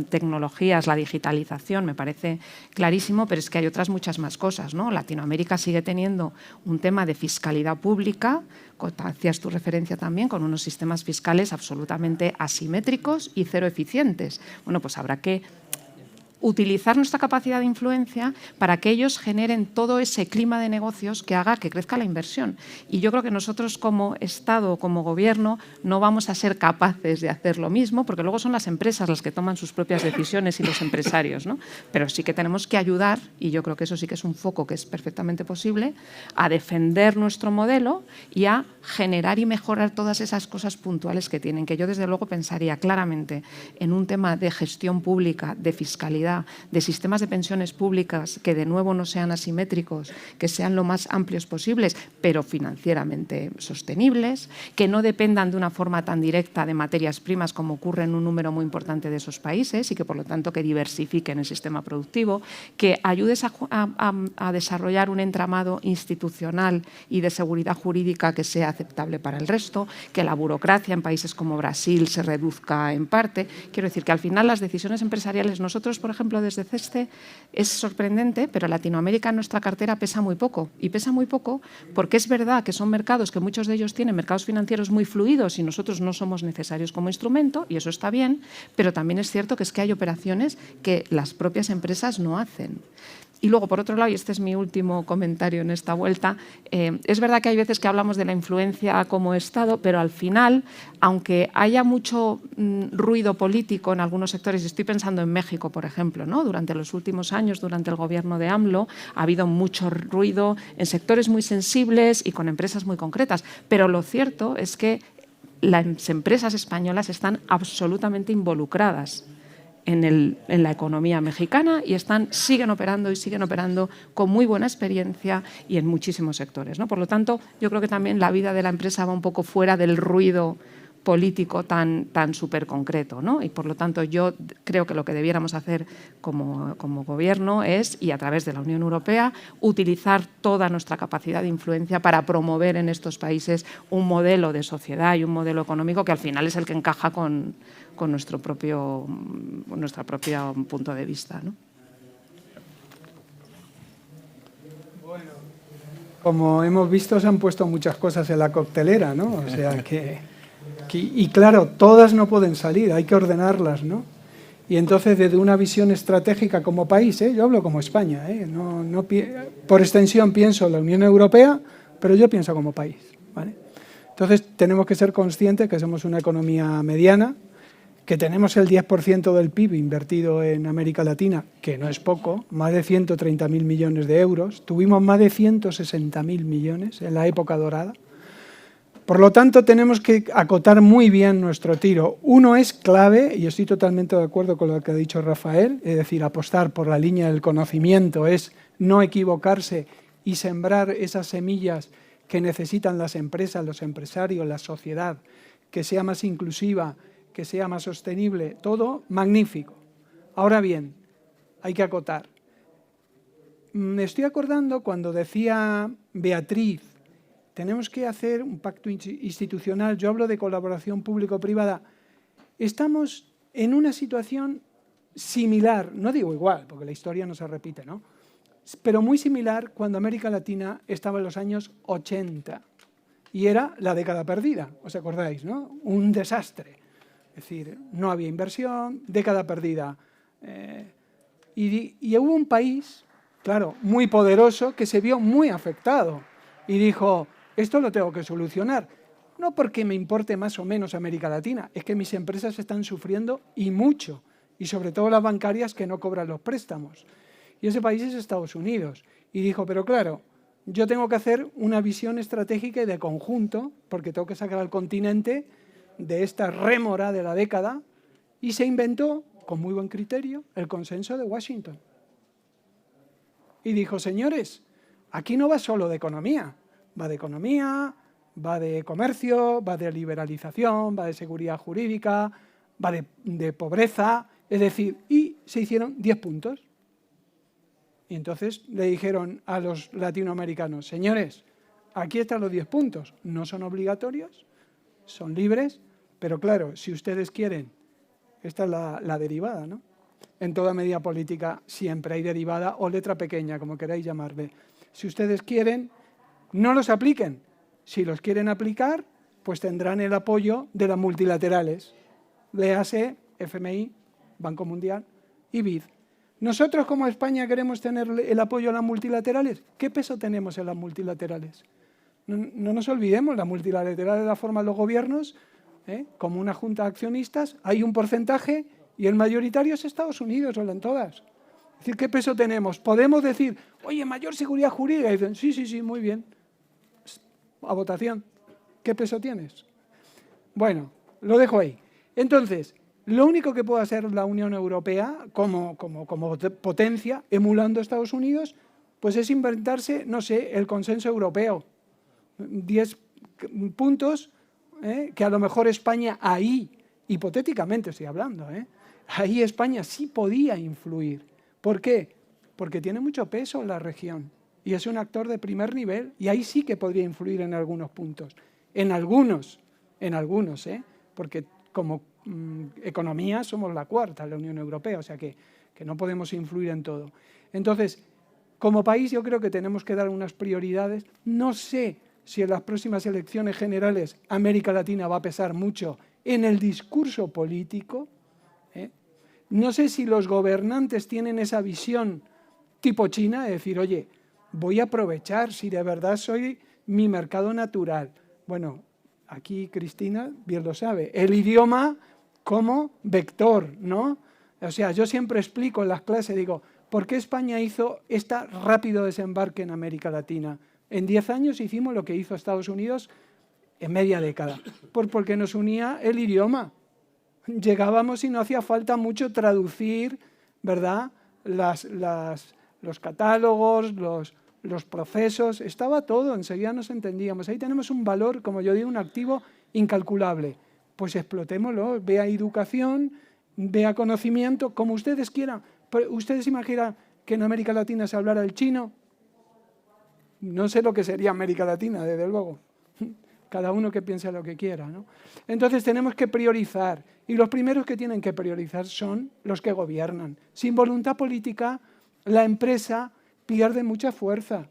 tecnologías, la digitalización, me parece clarísimo, pero es que hay otras muchas más cosas, ¿no? Latinoamérica sigue teniendo un tema de fiscalidad pública, hacías tu referencia también, con unos sistemas fiscales absolutamente asimétricos y cero eficientes. Bueno, pues habrá que utilizar nuestra capacidad de influencia para que ellos generen todo ese clima de negocios que haga que crezca la inversión. Y yo creo que nosotros como Estado, como Gobierno, no vamos a ser capaces de hacer lo mismo, porque luego son las empresas las que toman sus propias decisiones y los empresarios, ¿no? Pero sí que tenemos que ayudar, y yo creo que eso sí que es un foco que es perfectamente posible, a defender nuestro modelo y a generar y mejorar todas esas cosas puntuales que tienen, que yo desde luego pensaría claramente en un tema de gestión pública, de fiscalidad, de sistemas de pensiones públicas que de nuevo no sean asimétricos, que sean lo más amplios posibles, pero financieramente sostenibles, que no dependan de una forma tan directa de materias primas como ocurre en un número muy importante de esos países y que por lo tanto que diversifiquen el sistema productivo, que ayudes a desarrollar un entramado institucional y de seguridad jurídica que sea aceptable para el resto, que la burocracia en países como Brasil se reduzca en parte. Quiero decir que al final las decisiones empresariales, nosotros, por ejemplo, desde CESTE es sorprendente, pero Latinoamérica en nuestra cartera pesa muy poco. Y pesa muy poco porque es verdad que son mercados que muchos de ellos tienen mercados financieros muy fluidos y nosotros no somos necesarios como instrumento, y eso está bien, pero también es cierto que es que hay operaciones que las propias empresas no hacen. Y luego, por otro lado, y este es mi último comentario en esta vuelta, es verdad que hay veces que hablamos de la influencia como Estado, pero al final, aunque haya mucho ruido político en algunos sectores, y estoy pensando en México, por ejemplo, ¿no? Durante los últimos años, durante el gobierno de AMLO, ha habido mucho ruido en sectores muy sensibles y con empresas muy concretas. Pero lo cierto es que las empresas españolas están absolutamente involucradas en la economía mexicana y siguen operando con muy buena experiencia y en muchísimos sectores, ¿no? Por lo tanto, yo creo que también la vida de la empresa va un poco fuera del ruido político tan súper concreto, ¿no? Y por lo tanto yo creo que lo que debiéramos hacer como gobierno es, y a través de la Unión Europea, utilizar toda nuestra capacidad de influencia para promover en estos países un modelo de sociedad y un modelo económico que al final es el que encaja con nuestro propio punto de vista, ¿no? Bueno, como hemos visto, se han puesto muchas cosas en la coctelera, ¿no? O sea y claro, todas no pueden salir, hay que ordenarlas, ¿no? Y entonces, desde una visión estratégica como país, yo hablo como España, por extensión pienso en la Unión Europea, pero yo pienso como país, ¿vale? Entonces, tenemos que ser conscientes que somos una economía mediana, que tenemos el 10% del PIB invertido en América Latina, que no es poco, más de 130.000 millones de euros, tuvimos más de 160.000 millones en la época dorada. Por lo tanto, tenemos que acotar muy bien nuestro tiro. Uno es clave, y estoy totalmente de acuerdo con lo que ha dicho Rafael, es decir, apostar por la línea del conocimiento, es no equivocarse y sembrar esas semillas que necesitan las empresas, los empresarios, la sociedad, que sea más inclusiva, que sea más sostenible, todo magnífico. Ahora bien, hay que acotar. Me estoy acordando cuando decía Beatriz, tenemos que hacer un pacto institucional, yo hablo de colaboración público-privada. Estamos en una situación similar, no digo igual, porque la historia no se repite, ¿no? Pero muy similar cuando América Latina estaba en los años 80 y era la década perdida, ¿os acordáis, no? Un desastre, es decir, no había inversión, década perdida. Y hubo un país, claro, muy poderoso que se vio muy afectado y dijo, esto lo tengo que solucionar. No porque me importe más o menos América Latina, es que mis empresas están sufriendo y mucho, y sobre todo las bancarias que no cobran los préstamos. Y ese país es Estados Unidos. Y dijo, pero claro, yo tengo que hacer una visión estratégica y de conjunto, porque tengo que sacar al continente de esta rémora de la década, y se inventó, con muy buen criterio, el consenso de Washington. Y dijo, señores, aquí no va solo de economía, va de economía, va de comercio, va de liberalización, va de seguridad jurídica, va de pobreza, es decir, y se hicieron 10 puntos. Y entonces le dijeron a los latinoamericanos, señores, aquí están los 10 puntos, no son obligatorios, son libres, pero claro, si ustedes quieren, esta es la derivada, ¿no? En toda medida política siempre hay derivada o letra pequeña, como queráis llamarle. Si ustedes quieren, no los apliquen. Si los quieren aplicar, pues tendrán el apoyo de las multilaterales. Léase FMI, Banco Mundial y BID. Nosotros como España queremos tener el apoyo a las multilaterales. ¿Qué peso tenemos en las multilaterales? No nos olvidemos, las multilaterales la forman los gobiernos, como una junta de accionistas, hay un porcentaje y el mayoritario es Estados Unidos, hablan todas. Es decir, ¿qué peso tenemos? Podemos decir, oye, mayor seguridad jurídica. Y dicen, sí, muy bien. A votación. ¿Qué peso tienes? Bueno, lo dejo ahí. Entonces, lo único que puede hacer la Unión Europea como potencia, emulando a Estados Unidos, pues es inventarse, no sé, el consenso europeo. 10 puntos que a lo mejor España ahí, hipotéticamente estoy hablando, ahí España sí podía influir. ¿Por qué? Porque tiene mucho peso en la región y es un actor de primer nivel y ahí sí que podría influir en algunos puntos. En algunos, porque como economía somos la cuarta en la Unión Europea, o sea que que no podemos influir en todo. Entonces, como país yo creo que tenemos que dar unas prioridades. No sé si en las próximas elecciones generales América Latina va a pesar mucho en el discurso político. No sé si los gobernantes tienen esa visión tipo China, de decir, oye, voy a aprovechar si de verdad soy mi mercado natural. Bueno, aquí Cristina bien lo sabe, el idioma como vector, ¿no? O sea, yo siempre explico en las clases, digo, ¿por qué España hizo este rápido desembarque en América Latina? En 10 años hicimos lo que hizo Estados Unidos en media década, porque nos unía el idioma. Llegábamos y no hacía falta mucho traducir, ¿verdad? Los catálogos, los procesos, estaba todo, enseguida nos entendíamos. Ahí tenemos un valor, como yo digo, un activo incalculable. Pues explotémoslo, vea educación, vea conocimiento, como ustedes quieran. Pero ¿ustedes imaginan que en América Latina se hablara el chino? No sé lo que sería América Latina, desde luego. Cada uno que piense lo que quiera, ¿no? Entonces tenemos que priorizar. Y los primeros que tienen que priorizar son los que gobiernan. Sin voluntad política, la empresa pierde mucha fuerza.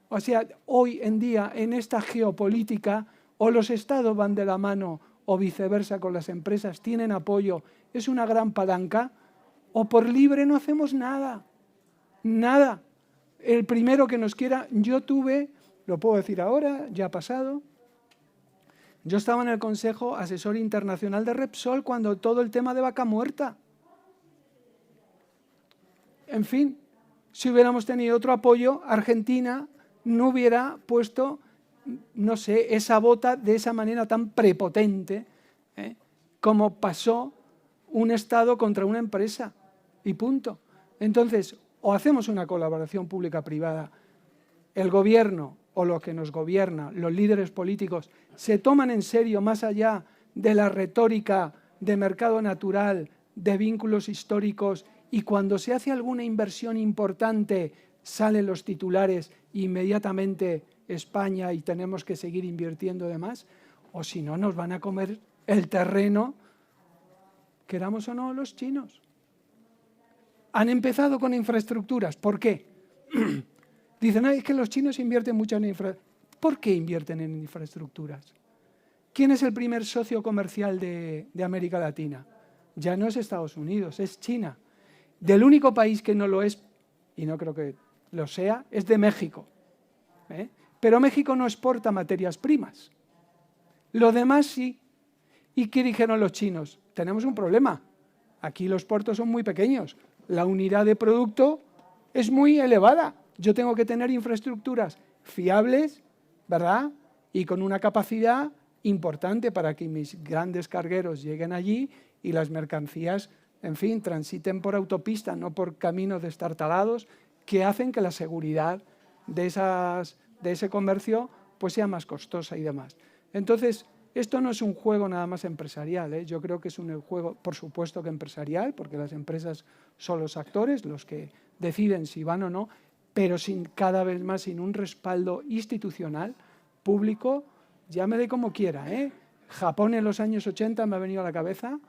O sea, hoy en día, en esta geopolítica, o los estados van de la mano o viceversa con las empresas, tienen apoyo, es una gran palanca, o por libre no hacemos nada. Nada. El primero que nos quiera, yo tuve, lo puedo decir ahora, ya ha pasado, yo estaba en el Consejo Asesor Internacional de Repsol cuando todo el tema de vaca muerta. En fin, si hubiéramos tenido otro apoyo, Argentina no hubiera puesto, no sé, esa bota de esa manera tan prepotente, como pasó un Estado contra una empresa, y punto. Entonces, o hacemos una colaboración pública-privada, el gobierno o lo que nos gobierna, los líderes políticos, se toman en serio más allá de la retórica de mercado natural, de vínculos históricos, y cuando se hace alguna inversión importante salen los titulares inmediatamente España y tenemos que seguir invirtiendo demás, o si no nos van a comer el terreno, queramos o no, los chinos. Han empezado con infraestructuras. ¿Por qué? Dicen, es que los chinos invierten mucho en infraestructuras. ¿Por qué invierten en infraestructuras? ¿Quién es el primer socio comercial de América Latina? Ya no es Estados Unidos, es China. Del único país que no lo es, y no creo que lo sea, es de México. Pero México no exporta materias primas. Lo demás sí. ¿Y qué dijeron los chinos? Tenemos un problema. Aquí los puertos son muy pequeños. La unidad de producto es muy elevada. Yo tengo que tener infraestructuras fiables, ¿verdad? Y con una capacidad importante para que mis grandes cargueros lleguen allí y las mercancías, en fin, transiten por autopista, no por caminos destartalados, que hacen que la seguridad de ese comercio pues sea más costosa y demás. Entonces, esto no es un juego nada más empresarial, ¿eh? Yo creo que es un juego, por supuesto que empresarial, porque las empresas son los actores, los que deciden si van o no, pero cada vez más sin un respaldo institucional, público, llámele como quiera, ¿eh? Japón en los años 80 me ha venido a la cabeza,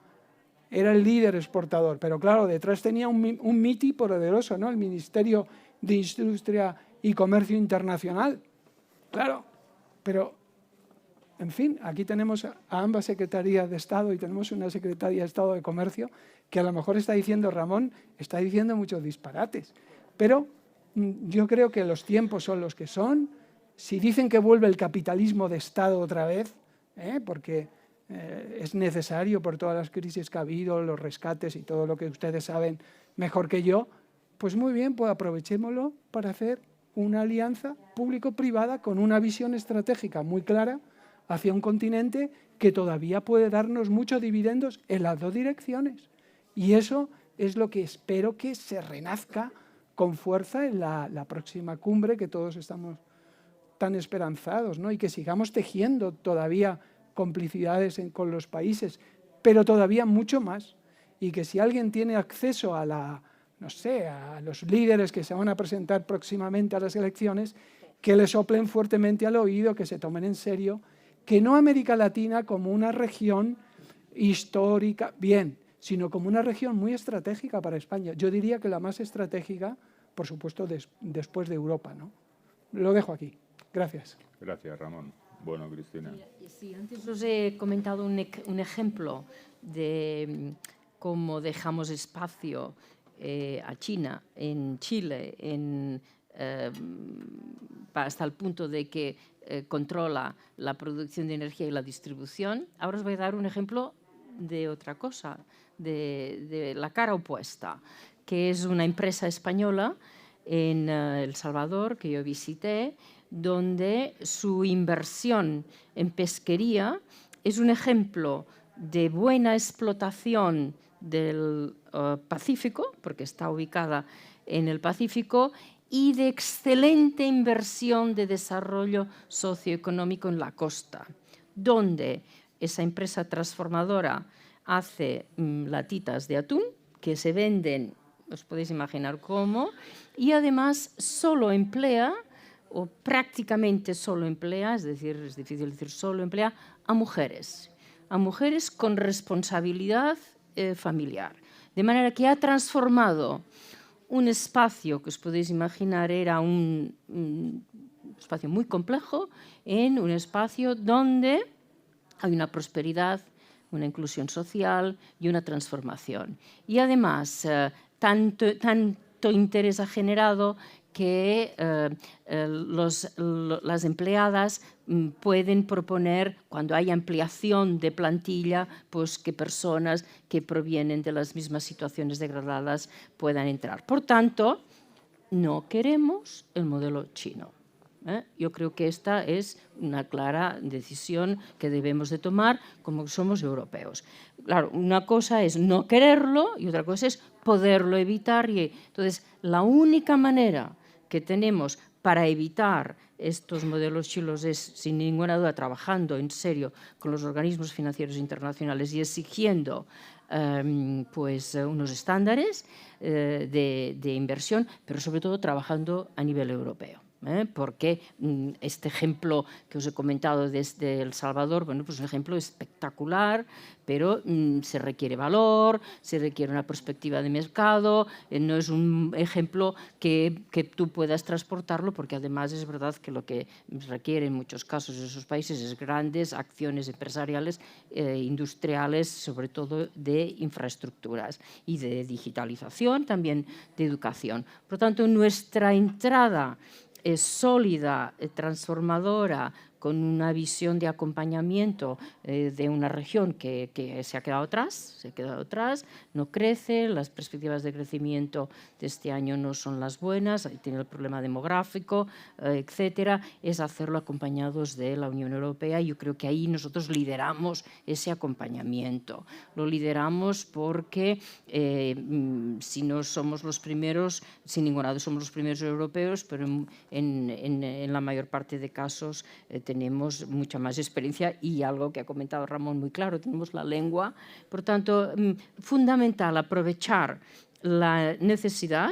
era el líder exportador, pero claro, detrás tenía un MITI poderoso, ¿no? El Ministerio de Industria y Comercio Internacional. Claro, pero, en fin, aquí tenemos a ambas secretarías de Estado y tenemos una Secretaría de Estado de Comercio que a lo mejor está diciendo, Ramón, está diciendo muchos disparates, pero yo creo que los tiempos son los que son. Si dicen que vuelve el capitalismo de Estado otra vez, porque es necesario por todas las crisis que ha habido, los rescates y todo lo que ustedes saben mejor que yo, pues muy bien, pues aprovechémoslo para hacer una alianza público-privada con una visión estratégica muy clara hacia un continente que todavía puede darnos muchos dividendos en las dos direcciones. Y eso es lo que espero que se renazca con fuerza en la próxima cumbre que todos estamos tan esperanzados, ¿no? Y que sigamos tejiendo todavía complicidades con los países, pero todavía mucho más. Y que si alguien tiene acceso a a los líderes que se van a presentar próximamente a las elecciones, que le soplen fuertemente al oído, que se tomen en serio, que no América Latina como una región histórica, bien, sino como una región muy estratégica para España. Yo diría que la más estratégica, por supuesto, después de Europa, ¿no? Lo dejo aquí. Gracias. Gracias, Ramón. Bueno, Cristina. Sí, antes os he comentado un ejemplo de cómo dejamos espacio a China en Chile hasta el punto de que controla la producción de energía y la distribución. Ahora os voy a dar un ejemplo de otra cosa, de la cara opuesta, que es una empresa española en El Salvador que yo visité, donde su inversión en pesquería es un ejemplo de buena explotación del Pacífico, porque está ubicada en el Pacífico, y de excelente inversión de desarrollo socioeconómico en la costa, donde esa empresa transformadora hace latitas de atún que se venden, os podéis imaginar cómo, y además solo emplea, o prácticamente solo emplea, es decir, es difícil decir solo emplea, a mujeres con responsabilidad familiar. De manera que ha transformado un espacio que os podéis imaginar era un espacio muy complejo en un espacio donde hay una prosperidad, una inclusión social y una transformación. Y además, tanto interés ha generado que las empleadas pueden proponer, cuando hay ampliación de plantilla, pues que personas que provienen de las mismas situaciones degradadas puedan entrar. Por tanto, no queremos el modelo chino. Yo creo que esta es una clara decisión que debemos de tomar como somos europeos. Claro, una cosa es no quererlo y otra cosa es poderlo evitar. Y entonces, la única manera que tenemos para evitar estos modelos chinos es, sin ninguna duda, trabajando en serio con los organismos financieros internacionales y exigiendo pues, unos estándares de inversión, pero sobre todo trabajando a nivel europeo. Porque este ejemplo que os he comentado desde El Salvador, bueno, pues es un ejemplo espectacular, pero se requiere valor, se requiere una perspectiva de mercado, no es un ejemplo que tú puedas transportarlo, porque además es verdad que lo que requiere en muchos casos de esos países es grandes acciones empresariales, industriales, sobre todo de infraestructuras y de digitalización, también de educación. Por lo tanto, nuestra entrada es sólida, transformadora, con una visión de acompañamiento de una región que se ha quedado atrás, no crece, las perspectivas de crecimiento de este año no son las buenas, tiene el problema demográfico, etcétera, es hacerlo acompañados de la Unión Europea. Yo creo que ahí nosotros lideramos ese acompañamiento. Lo lideramos porque si no somos los primeros, sin ninguna duda somos los primeros europeos, pero en la mayor parte de casos tenemos mucha más experiencia y algo que ha comentado Ramón muy claro, tenemos la lengua. Por tanto, fundamental aprovechar la necesidad,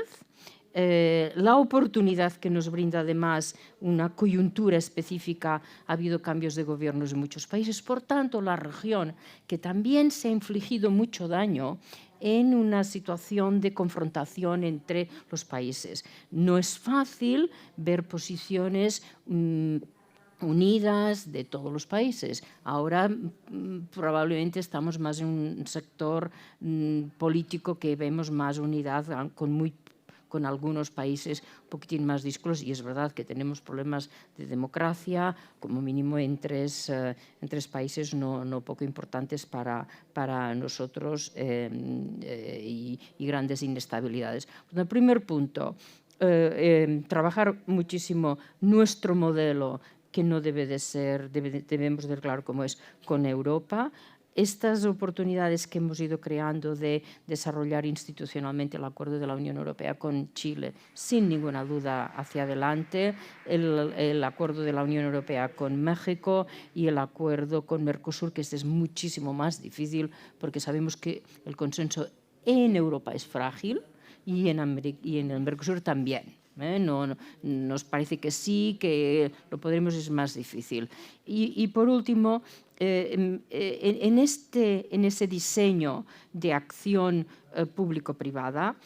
la oportunidad que nos brinda además una coyuntura específica. Ha habido cambios de gobiernos en muchos países, por tanto la región, que también se ha infligido mucho daño en una situación de confrontación entre los países. No es fácil ver posiciones unidas de todos los países. Ahora probablemente estamos más en un sector político que vemos más unidad con algunos países un poquitín más discos, y es verdad que tenemos problemas de democracia, como mínimo en tres países no poco importantes para nosotros, y grandes inestabilidades. El primer punto, trabajar muchísimo nuestro modelo, que no debe de ser, debemos de ver claro cómo es con Europa. Estas oportunidades que hemos ido creando de desarrollar institucionalmente el acuerdo de la Unión Europea con Chile, sin ninguna duda hacia adelante, el acuerdo de la Unión Europea con México y el acuerdo con Mercosur, que este es muchísimo más difícil porque sabemos que el consenso en Europa es frágil y en el Mercosur también. No, nos parece que sí, que lo podremos, es más difícil. Y por último, en ese diseño de acción público-privada,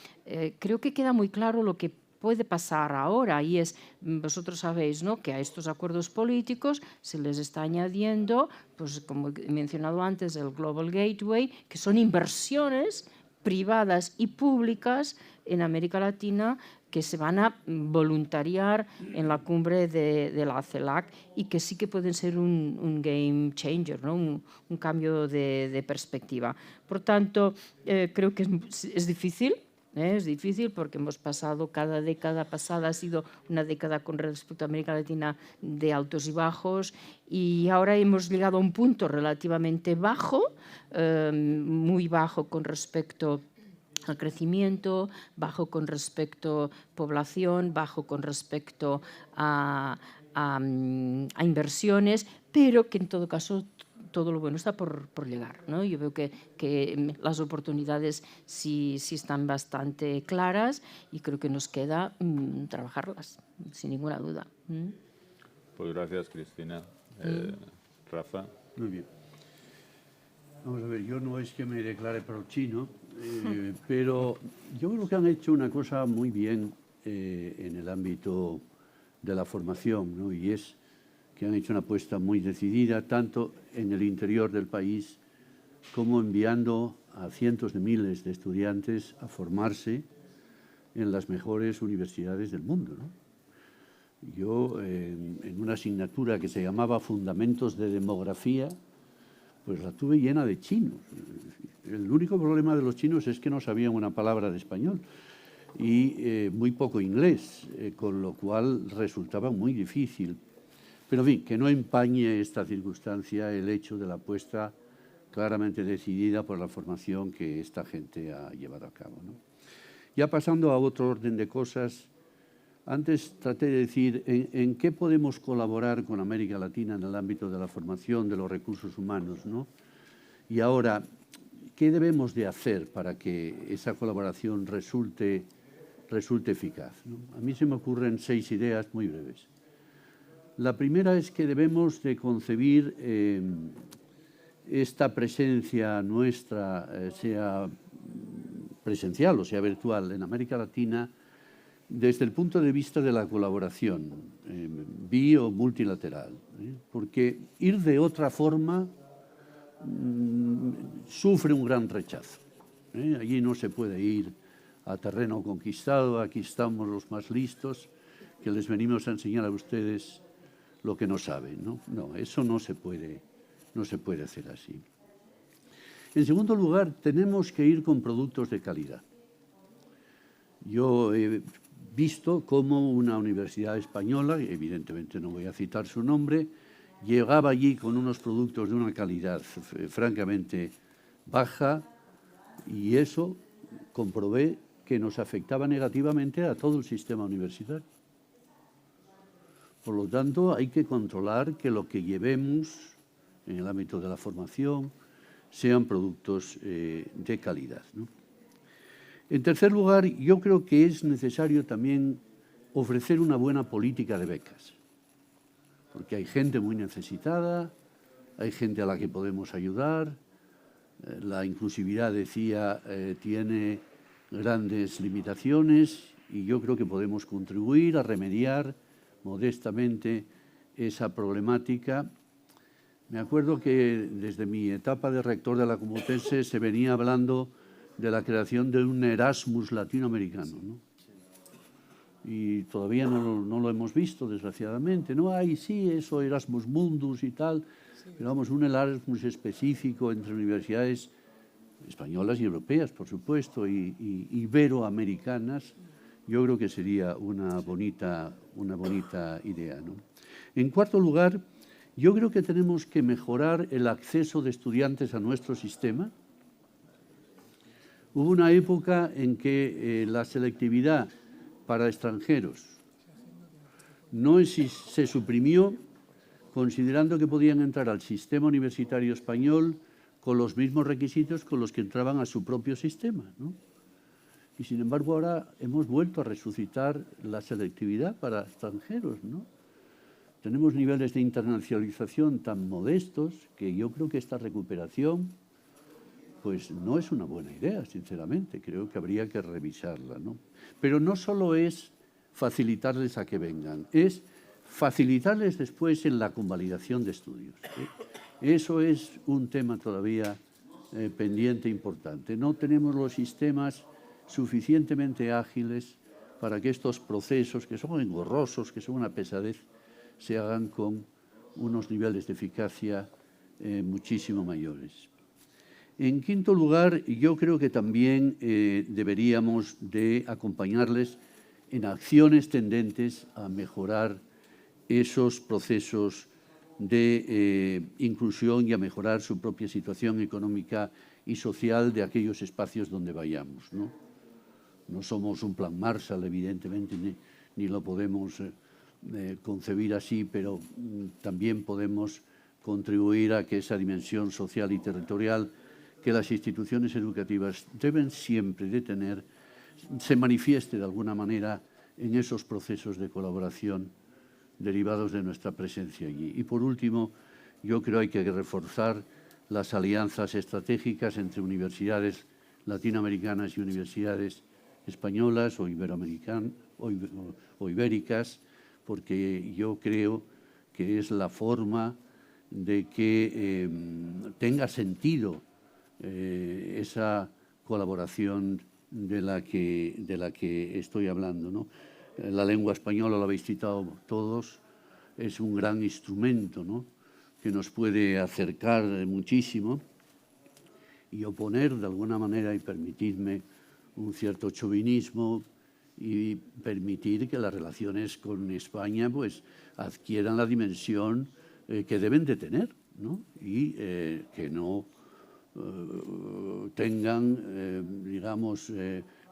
creo que queda muy claro lo que puede pasar ahora, y es, vosotros sabéis, ¿no?, que a estos acuerdos políticos se les está añadiendo, pues como he mencionado antes, el Global Gateway, que son inversiones privadas y públicas en América Latina que se van a voluntariar en la cumbre de la CELAC y que sí que pueden ser un game changer, ¿no?, un cambio de perspectiva. Por tanto, creo que es difícil. Es difícil porque hemos pasado, cada década pasada ha sido una década con respecto a América Latina de altos y bajos, y ahora hemos llegado a un punto relativamente bajo, muy bajo con respecto al crecimiento, bajo con respecto a población, bajo con respecto a inversiones, pero que en todo caso todo lo bueno está por llegar, ¿no? Yo veo que las oportunidades sí están bastante claras y creo que nos queda trabajarlas, sin ninguna duda. Pues gracias, Cristina. Rafa. Muy bien. Vamos a ver, yo no es que me declare pro-chino, pero yo creo que han hecho una cosa muy bien en el ámbito de la formación, ¿no? Y es que han hecho una apuesta muy decidida, tanto en el interior del país como enviando a cientos de miles de estudiantes a formarse en las mejores universidades del mundo, ¿no? Yo, en una asignatura que se llamaba Fundamentos de Demografía, pues la tuve llena de chinos. El único problema de los chinos es que no sabían una palabra de español y muy poco inglés, con lo cual resultaba muy difícil. Pero, en fin, que no empañe esta circunstancia el hecho de la apuesta claramente decidida por la formación que esta gente ha llevado a cabo, ¿no? Ya pasando a otro orden de cosas, antes traté de decir en qué podemos colaborar con América Latina en el ámbito de la formación, de los recursos humanos, ¿no? Y ahora, ¿qué debemos de hacer para que esa colaboración resulte eficaz, ¿no? A mí se me ocurren 6 ideas muy breves. La primera es que debemos de concebir esta presencia nuestra, sea presencial o sea virtual, en América Latina, desde el punto de vista de la colaboración bi o multilateral, porque ir de otra forma sufre un gran rechazo. Allí no se puede ir a terreno conquistado, aquí estamos los más listos, que les venimos a enseñar a ustedes lo que no saben, ¿no? No, eso no se puede hacer así. En segundo lugar, tenemos que ir con productos de calidad. Yo he visto cómo una universidad española, evidentemente no voy a citar su nombre, llegaba allí con unos productos de una calidad francamente baja, y eso comprobé que nos afectaba negativamente a todo el sistema universitario. Por lo tanto, hay que controlar que lo que llevemos en el ámbito de la formación sean productos de calidad, ¿no? En tercer lugar, yo creo que es necesario también ofrecer una buena política de becas, porque hay gente muy necesitada, hay gente a la que podemos ayudar. La inclusividad, decía, tiene grandes limitaciones, y yo creo que podemos contribuir a remediar modestamente esa problemática. Me acuerdo que desde mi etapa de rector de la Complutense se venía hablando de la creación de un Erasmus latinoamericano, ¿no? Y todavía no lo hemos visto, desgraciadamente. No hay, sí, eso, Erasmus Mundus y tal, pero vamos, un Erasmus específico entre universidades españolas y europeas, por supuesto, y iberoamericanas, yo creo que sería una bonita idea, ¿no? En cuarto lugar, yo creo que tenemos que mejorar el acceso de estudiantes a nuestro sistema. Hubo una época en que la selectividad para extranjeros se suprimió, considerando que podían entrar al sistema universitario español con los mismos requisitos con los que entraban a su propio sistema, ¿no? Y sin embargo ahora hemos vuelto a resucitar la selectividad para extranjeros, ¿no? tenemos niveles de internacionalización tan modestos que yo creo que esta recuperación pues no es una buena idea, sinceramente. Creo que habría que revisarla, ¿no? Pero no solo es facilitarles a que vengan, es facilitarles después en la convalidación de estudios, ¿eh? Eso es un tema todavía pendiente importante. No tenemos los sistemas suficientemente ágiles para que estos procesos, que son engorrosos, que son una pesadez, se hagan con unos niveles de eficacia muchísimo mayores. En quinto lugar, yo creo que también deberíamos de acompañarles en acciones tendentes a mejorar esos procesos de inclusión y a mejorar su propia situación económica y social de aquellos espacios donde vayamos, ¿no? No somos un plan Marshall, evidentemente, ni lo podemos concebir así, pero también podemos contribuir a que esa dimensión social y territorial que las instituciones educativas deben siempre de tener se manifieste de alguna manera en esos procesos de colaboración derivados de nuestra presencia allí. Y por último, yo creo que hay que reforzar las alianzas estratégicas entre universidades latinoamericanas y universidades españolas o iberoamericanas o ibéricas, porque yo creo que es la forma de que tenga sentido esa colaboración de la que estoy hablando, ¿no? La lengua española, lo habéis citado todos, es un gran instrumento, ¿no?, que nos puede acercar muchísimo y oponer de alguna manera, y permitidme un cierto chauvinismo, y permitir que las relaciones con España pues adquieran la dimensión que deben de tener, ¿no? Y que no tengan, digamos,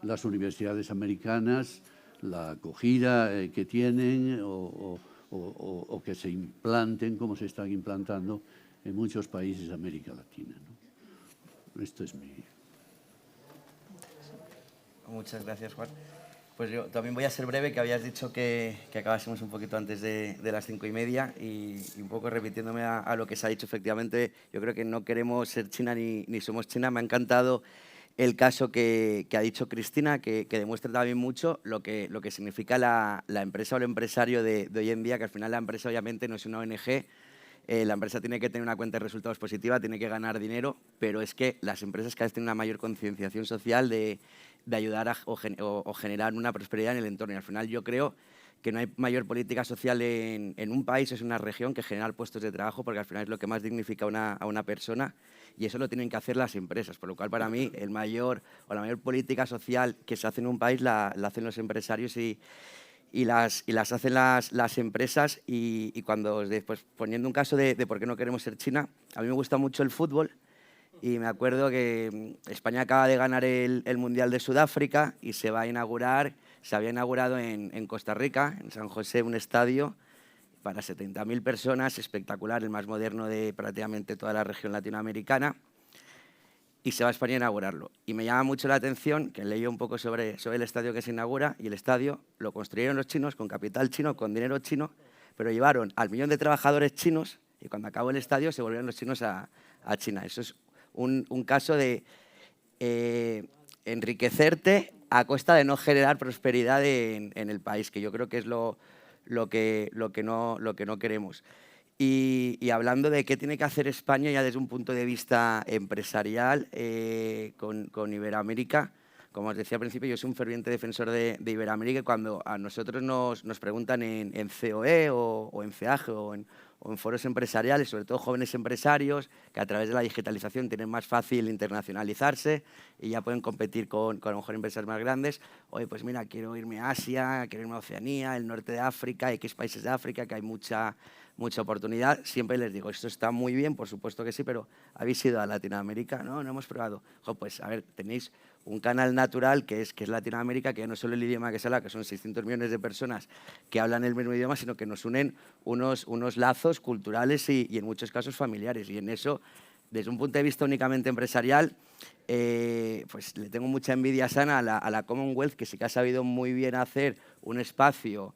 las universidades americanas la acogida que tienen o que se implanten como se están implantando en muchos países de América Latina, ¿no? Esto es mi... Muchas gracias, Juan. Pues yo también voy a ser breve, que habías dicho que acabásemos un poquito antes de las 5:30 y un poco repitiéndome a lo que se ha dicho. Efectivamente, yo creo que no queremos ser China ni somos China. Me ha encantado el caso que ha dicho Cristina, que demuestra también mucho lo que significa la empresa o el empresario de hoy en día, que al final la empresa obviamente no es una ONG. La empresa tiene que tener una cuenta de resultados positiva, tiene que ganar dinero, pero es que las empresas cada vez tienen una mayor concienciación social de ayudar o generar una prosperidad en el entorno. Y al final yo creo que no hay mayor política social en un país o en una región que generar puestos de trabajo, porque al final es lo que más dignifica a una persona, y eso lo tienen que hacer las empresas. Por lo cual, para mí, la mayor política social que se hace en un país la hacen los empresarios y las hacen las empresas. Y cuando, después, poniendo un caso de por qué no queremos ser China, a mí me gusta mucho el fútbol. Y me acuerdo que España acaba de ganar el Mundial de Sudáfrica y se había inaugurado en Costa Rica, en San José, un estadio para 70.000 personas, espectacular, el más moderno de prácticamente toda la región latinoamericana, y se va a España a inaugurarlo. Y me llama mucho la atención que leí un poco sobre el estadio que se inaugura, y el estadio lo construyeron los chinos con capital chino, con dinero chino, pero llevaron al 1 millón de trabajadores chinos y cuando acabó el estadio se volvieron los chinos a China. Eso es un caso de enriquecerte a costa de no generar prosperidad en el país, que yo creo que es lo que no queremos. Y hablando de qué tiene que hacer España ya desde un punto de vista empresarial con Iberoamérica, como os decía al principio, yo soy un ferviente defensor de Iberoamérica, y cuando a nosotros nos preguntan en COE o en CEAGE o en foros empresariales, sobre todo jóvenes empresarios, que a través de la digitalización tienen más fácil internacionalizarse y ya pueden competir con a lo mejor empresas más grandes. Oye, pues mira, quiero irme a Asia, quiero irme a Oceanía, el norte de África, X países de África, que hay mucha oportunidad. Siempre les digo, esto está muy bien, por supuesto que sí, pero ¿habéis ido a Latinoamérica? No hemos probado. Pues a ver, tenéis un canal natural que es Latinoamérica, que no solo el idioma que se habla, que son 600 millones de personas que hablan el mismo idioma, sino que nos unen unos lazos culturales y en muchos casos familiares. Y en eso, desde un punto de vista únicamente empresarial, pues le tengo mucha envidia sana a la Commonwealth, que sí que ha sabido muy bien hacer un espacio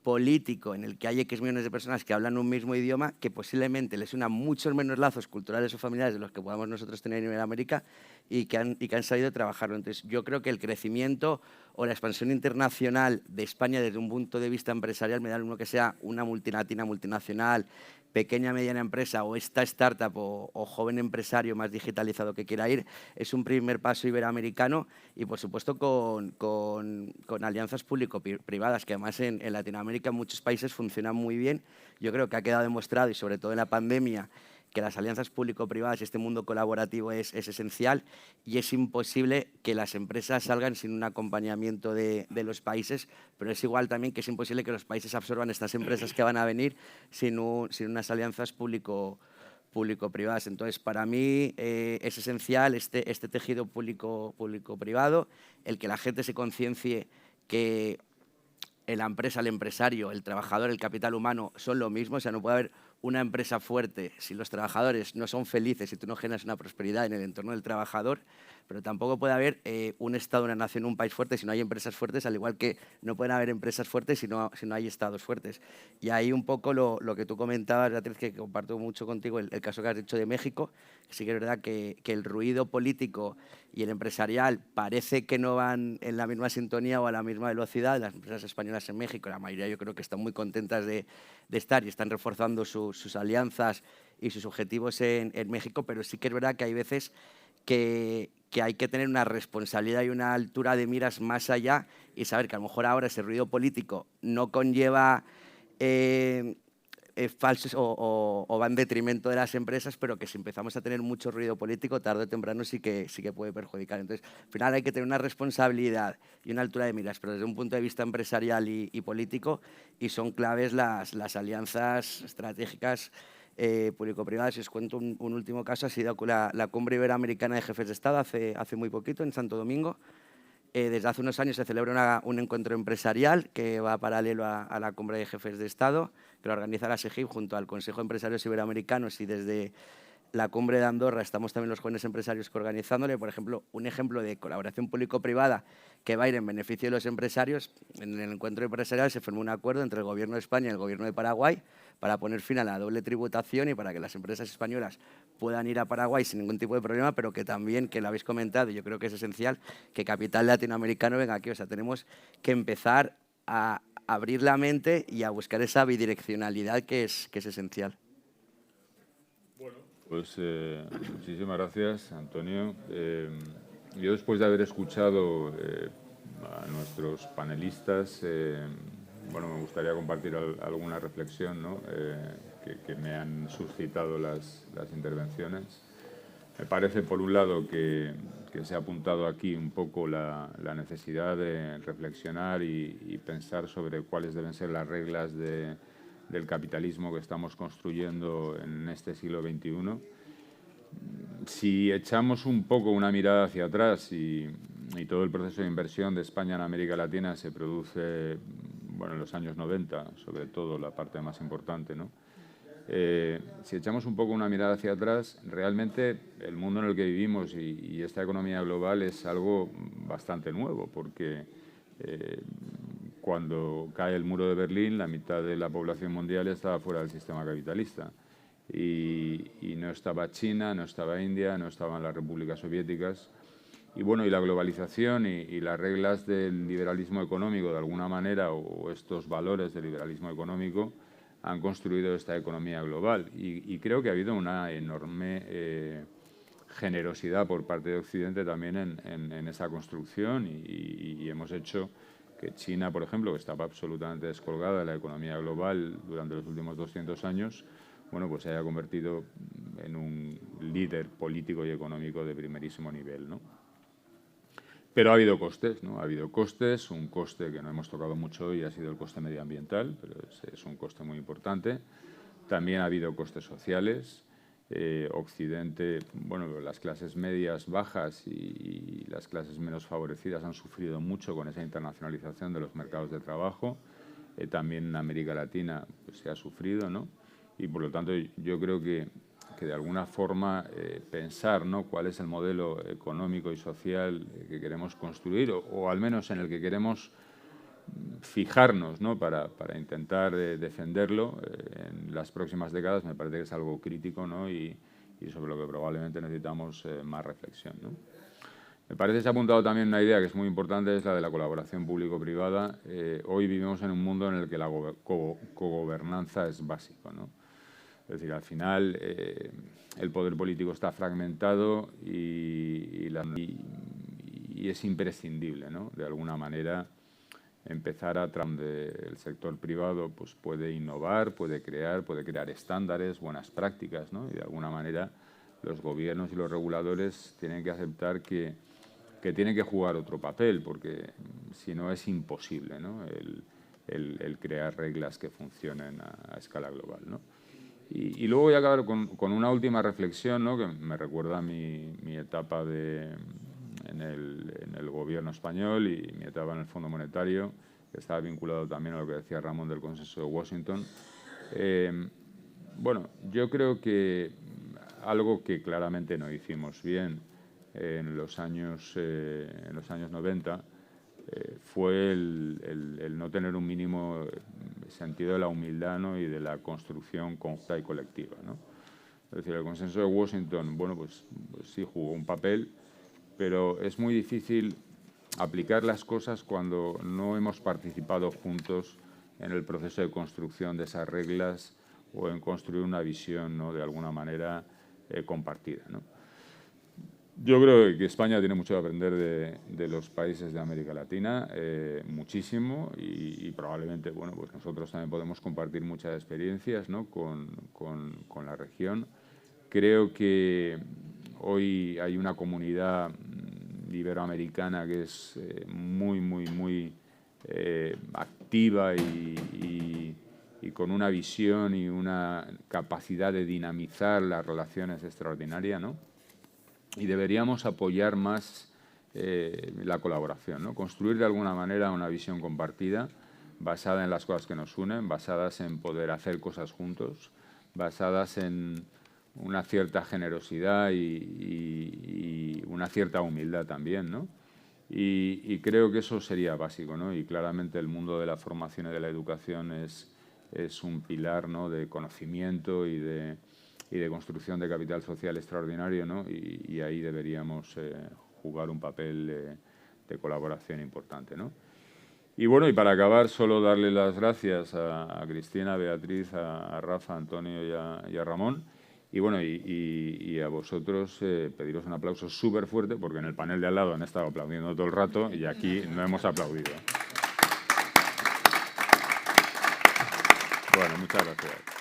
político en el que hay X millones de personas que hablan un mismo idioma, que posiblemente les unan muchos menos lazos culturales o familiares de los que podamos nosotros tener en Iberoamérica y que han sabido trabajarlo. Entonces, yo creo que el crecimiento o la expansión internacional de España desde un punto de vista empresarial, me da uno que sea una multinacional, pequeña, mediana empresa o esta startup o joven empresario más digitalizado que quiera ir, es un primer paso iberoamericano y, por supuesto, con alianzas público-privadas, que además en Latinoamérica en muchos países funcionan muy bien. Yo creo que ha quedado demostrado, y sobre todo en la pandemia, que las alianzas público-privadas y este mundo colaborativo es esencial y es imposible que las empresas salgan sin un acompañamiento de los países, pero es igual también que es imposible que los países absorban estas empresas que van a venir sin unas alianzas público-privadas. Entonces, para mí es esencial este tejido público-privado, el que la gente se conciencie que la empresa, el empresario, el trabajador, el capital humano son lo mismo. O sea, no puede haber una empresa fuerte si los trabajadores no son felices y tú no generas una prosperidad en el entorno del trabajador, pero tampoco puede haber un Estado, una nación, un país fuerte si no hay empresas fuertes, al igual que no pueden haber empresas fuertes si no hay Estados fuertes. Y ahí un poco lo que tú comentabas, Beatriz, que comparto mucho contigo, el caso que has dicho de México. Sí que es verdad que el ruido político y el empresarial parece que no van en la misma sintonía o a la misma velocidad. Las empresas españolas en México, la mayoría yo creo que están muy contentas de estar y están reforzando sus alianzas y sus objetivos en México, pero sí que es verdad que hay veces que hay que tener una responsabilidad y una altura de miras más allá y saber que a lo mejor ahora ese ruido político no conlleva falsos o va en detrimento de las empresas, pero que si empezamos a tener mucho ruido político, tarde o temprano sí que puede perjudicar. Entonces, al final hay que tener una responsabilidad y una altura de miras, pero desde un punto de vista empresarial y político, y son claves las alianzas estratégicas público-privadas. Si os cuento un último caso, ha sido la Cumbre Iberoamericana de Jefes de Estado hace muy poquito, en Santo Domingo. Desde hace unos años se celebra un encuentro empresarial que va paralelo a la Cumbre de Jefes de Estado, que lo organiza la SEGIP junto al Consejo de Empresarios Iberoamericanos, y desde la Cumbre de Andorra estamos también los jóvenes empresarios organizándole. Por ejemplo, un ejemplo de colaboración público-privada que va a ir en beneficio de los empresarios. En el encuentro empresarial se firmó un acuerdo entre el Gobierno de España y el Gobierno de Paraguay para poner fin a la doble tributación y para que las empresas españolas puedan ir a Paraguay sin ningún tipo de problema, pero que también, que lo habéis comentado, y yo creo que es esencial, que capital latinoamericano venga aquí. O sea, tenemos que empezar a abrir la mente y a buscar esa bidireccionalidad que es esencial. Pues muchísimas gracias, Antonio. Yo, después de haber escuchado a nuestros panelistas, bueno, me gustaría compartir alguna reflexión, ¿no? que me han suscitado las intervenciones. Me parece, por un lado, que se ha apuntado aquí un poco la necesidad de reflexionar y pensar sobre cuáles deben ser las reglas del capitalismo que estamos construyendo en este siglo XXI. Si echamos un poco una mirada hacia atrás y todo el proceso de inversión de España en América Latina se produce, bueno, en los años 90, sobre todo la parte más importante, ¿no? Si echamos un poco una mirada hacia atrás, realmente el mundo en el que vivimos y esta economía global es algo bastante nuevo, porque cuando cae el muro de Berlín, la mitad de la población mundial estaba fuera del sistema capitalista. Y no estaba China, no estaba India, no estaban las repúblicas soviéticas. Y bueno, y la globalización y las reglas del liberalismo económico, de alguna manera, o estos valores del liberalismo económico, han construido esta economía global. Y creo que ha habido una enorme generosidad por parte de Occidente también en esa construcción y hemos hecho que China, por ejemplo, que estaba absolutamente descolgada de la economía global durante los últimos 200 años, bueno, pues se haya convertido en un líder político y económico de primerísimo nivel, ¿no? Pero ha habido costes, ¿no? Ha habido costes, un coste que no hemos tocado mucho hoy ha sido el coste medioambiental, pero es un coste muy importante. También ha habido costes sociales. Occidente, bueno, las clases medias bajas y las clases menos favorecidas han sufrido mucho con esa internacionalización de los mercados de trabajo. También en América Latina pues, se ha sufrido, ¿no? Y por lo tanto yo creo que de alguna forma pensar, ¿no?, cuál es el modelo económico y social que queremos construir o al menos en el que queremos fijarnos, ¿no? para intentar defenderlo en las próximas décadas me parece que es algo crítico, ¿no? y sobre lo que probablemente necesitamos más reflexión, ¿no? Me parece que se ha apuntado también una idea que es muy importante, es la de la colaboración público-privada. Hoy vivimos en un mundo en el que la cogobernanza es básico, ¿no? Es decir, al final el poder político está fragmentado y es imprescindible, ¿no? De alguna manera empezar a donde el sector privado pues, puede innovar, puede crear estándares, buenas prácticas, ¿no? Y de alguna manera los gobiernos y los reguladores tienen que aceptar que tienen que jugar otro papel, porque si no es imposible, ¿no? el crear reglas que funcionen a escala global, ¿no? Y luego voy a acabar con una última reflexión, ¿no? Que me recuerda a mi etapa en el gobierno español y mi etapa en el Fondo Monetario, que estaba vinculado también a lo que decía Ramón del Consenso de Washington. Bueno, yo creo que algo que claramente no hicimos bien en los años 90 fue el no tener un mínimo sentido de la humildad, ¿no? Y de la construcción conjunta y colectiva, ¿no? Es decir, el Consenso de Washington, bueno, pues sí jugó un papel, pero es muy difícil aplicar las cosas cuando no hemos participado juntos en el proceso de construcción de esas reglas o en construir una visión, ¿no? De alguna manera compartida, ¿no? Yo creo que España tiene mucho que aprender de los países de América Latina, muchísimo, y probablemente, bueno, pues nosotros también podemos compartir muchas experiencias, ¿no? con la región. Creo que hoy hay una comunidad iberoamericana que es muy activa y con una visión y una capacidad de dinamizar las relaciones extraordinaria, ¿no? Y deberíamos apoyar más la colaboración, ¿no? Construir de alguna manera una visión compartida basada en las cosas que nos unen, basadas en poder hacer cosas juntos, basadas en una cierta generosidad y una cierta humildad también, ¿no? Y creo que eso sería básico, ¿no? Y claramente el mundo de la formación y de la educación es un pilar, ¿no? De conocimiento y de construcción de capital social extraordinario, ¿no? Y ahí deberíamos jugar un papel de colaboración importante, ¿no? Y bueno, y para acabar, solo darle las gracias a Cristina, a Beatriz, a Rafa, a Antonio y a Ramón. Y bueno, y a vosotros pediros un aplauso súper fuerte, porque en el panel de al lado han estado aplaudiendo todo el rato y aquí no hemos aplaudido. Bueno, muchas gracias.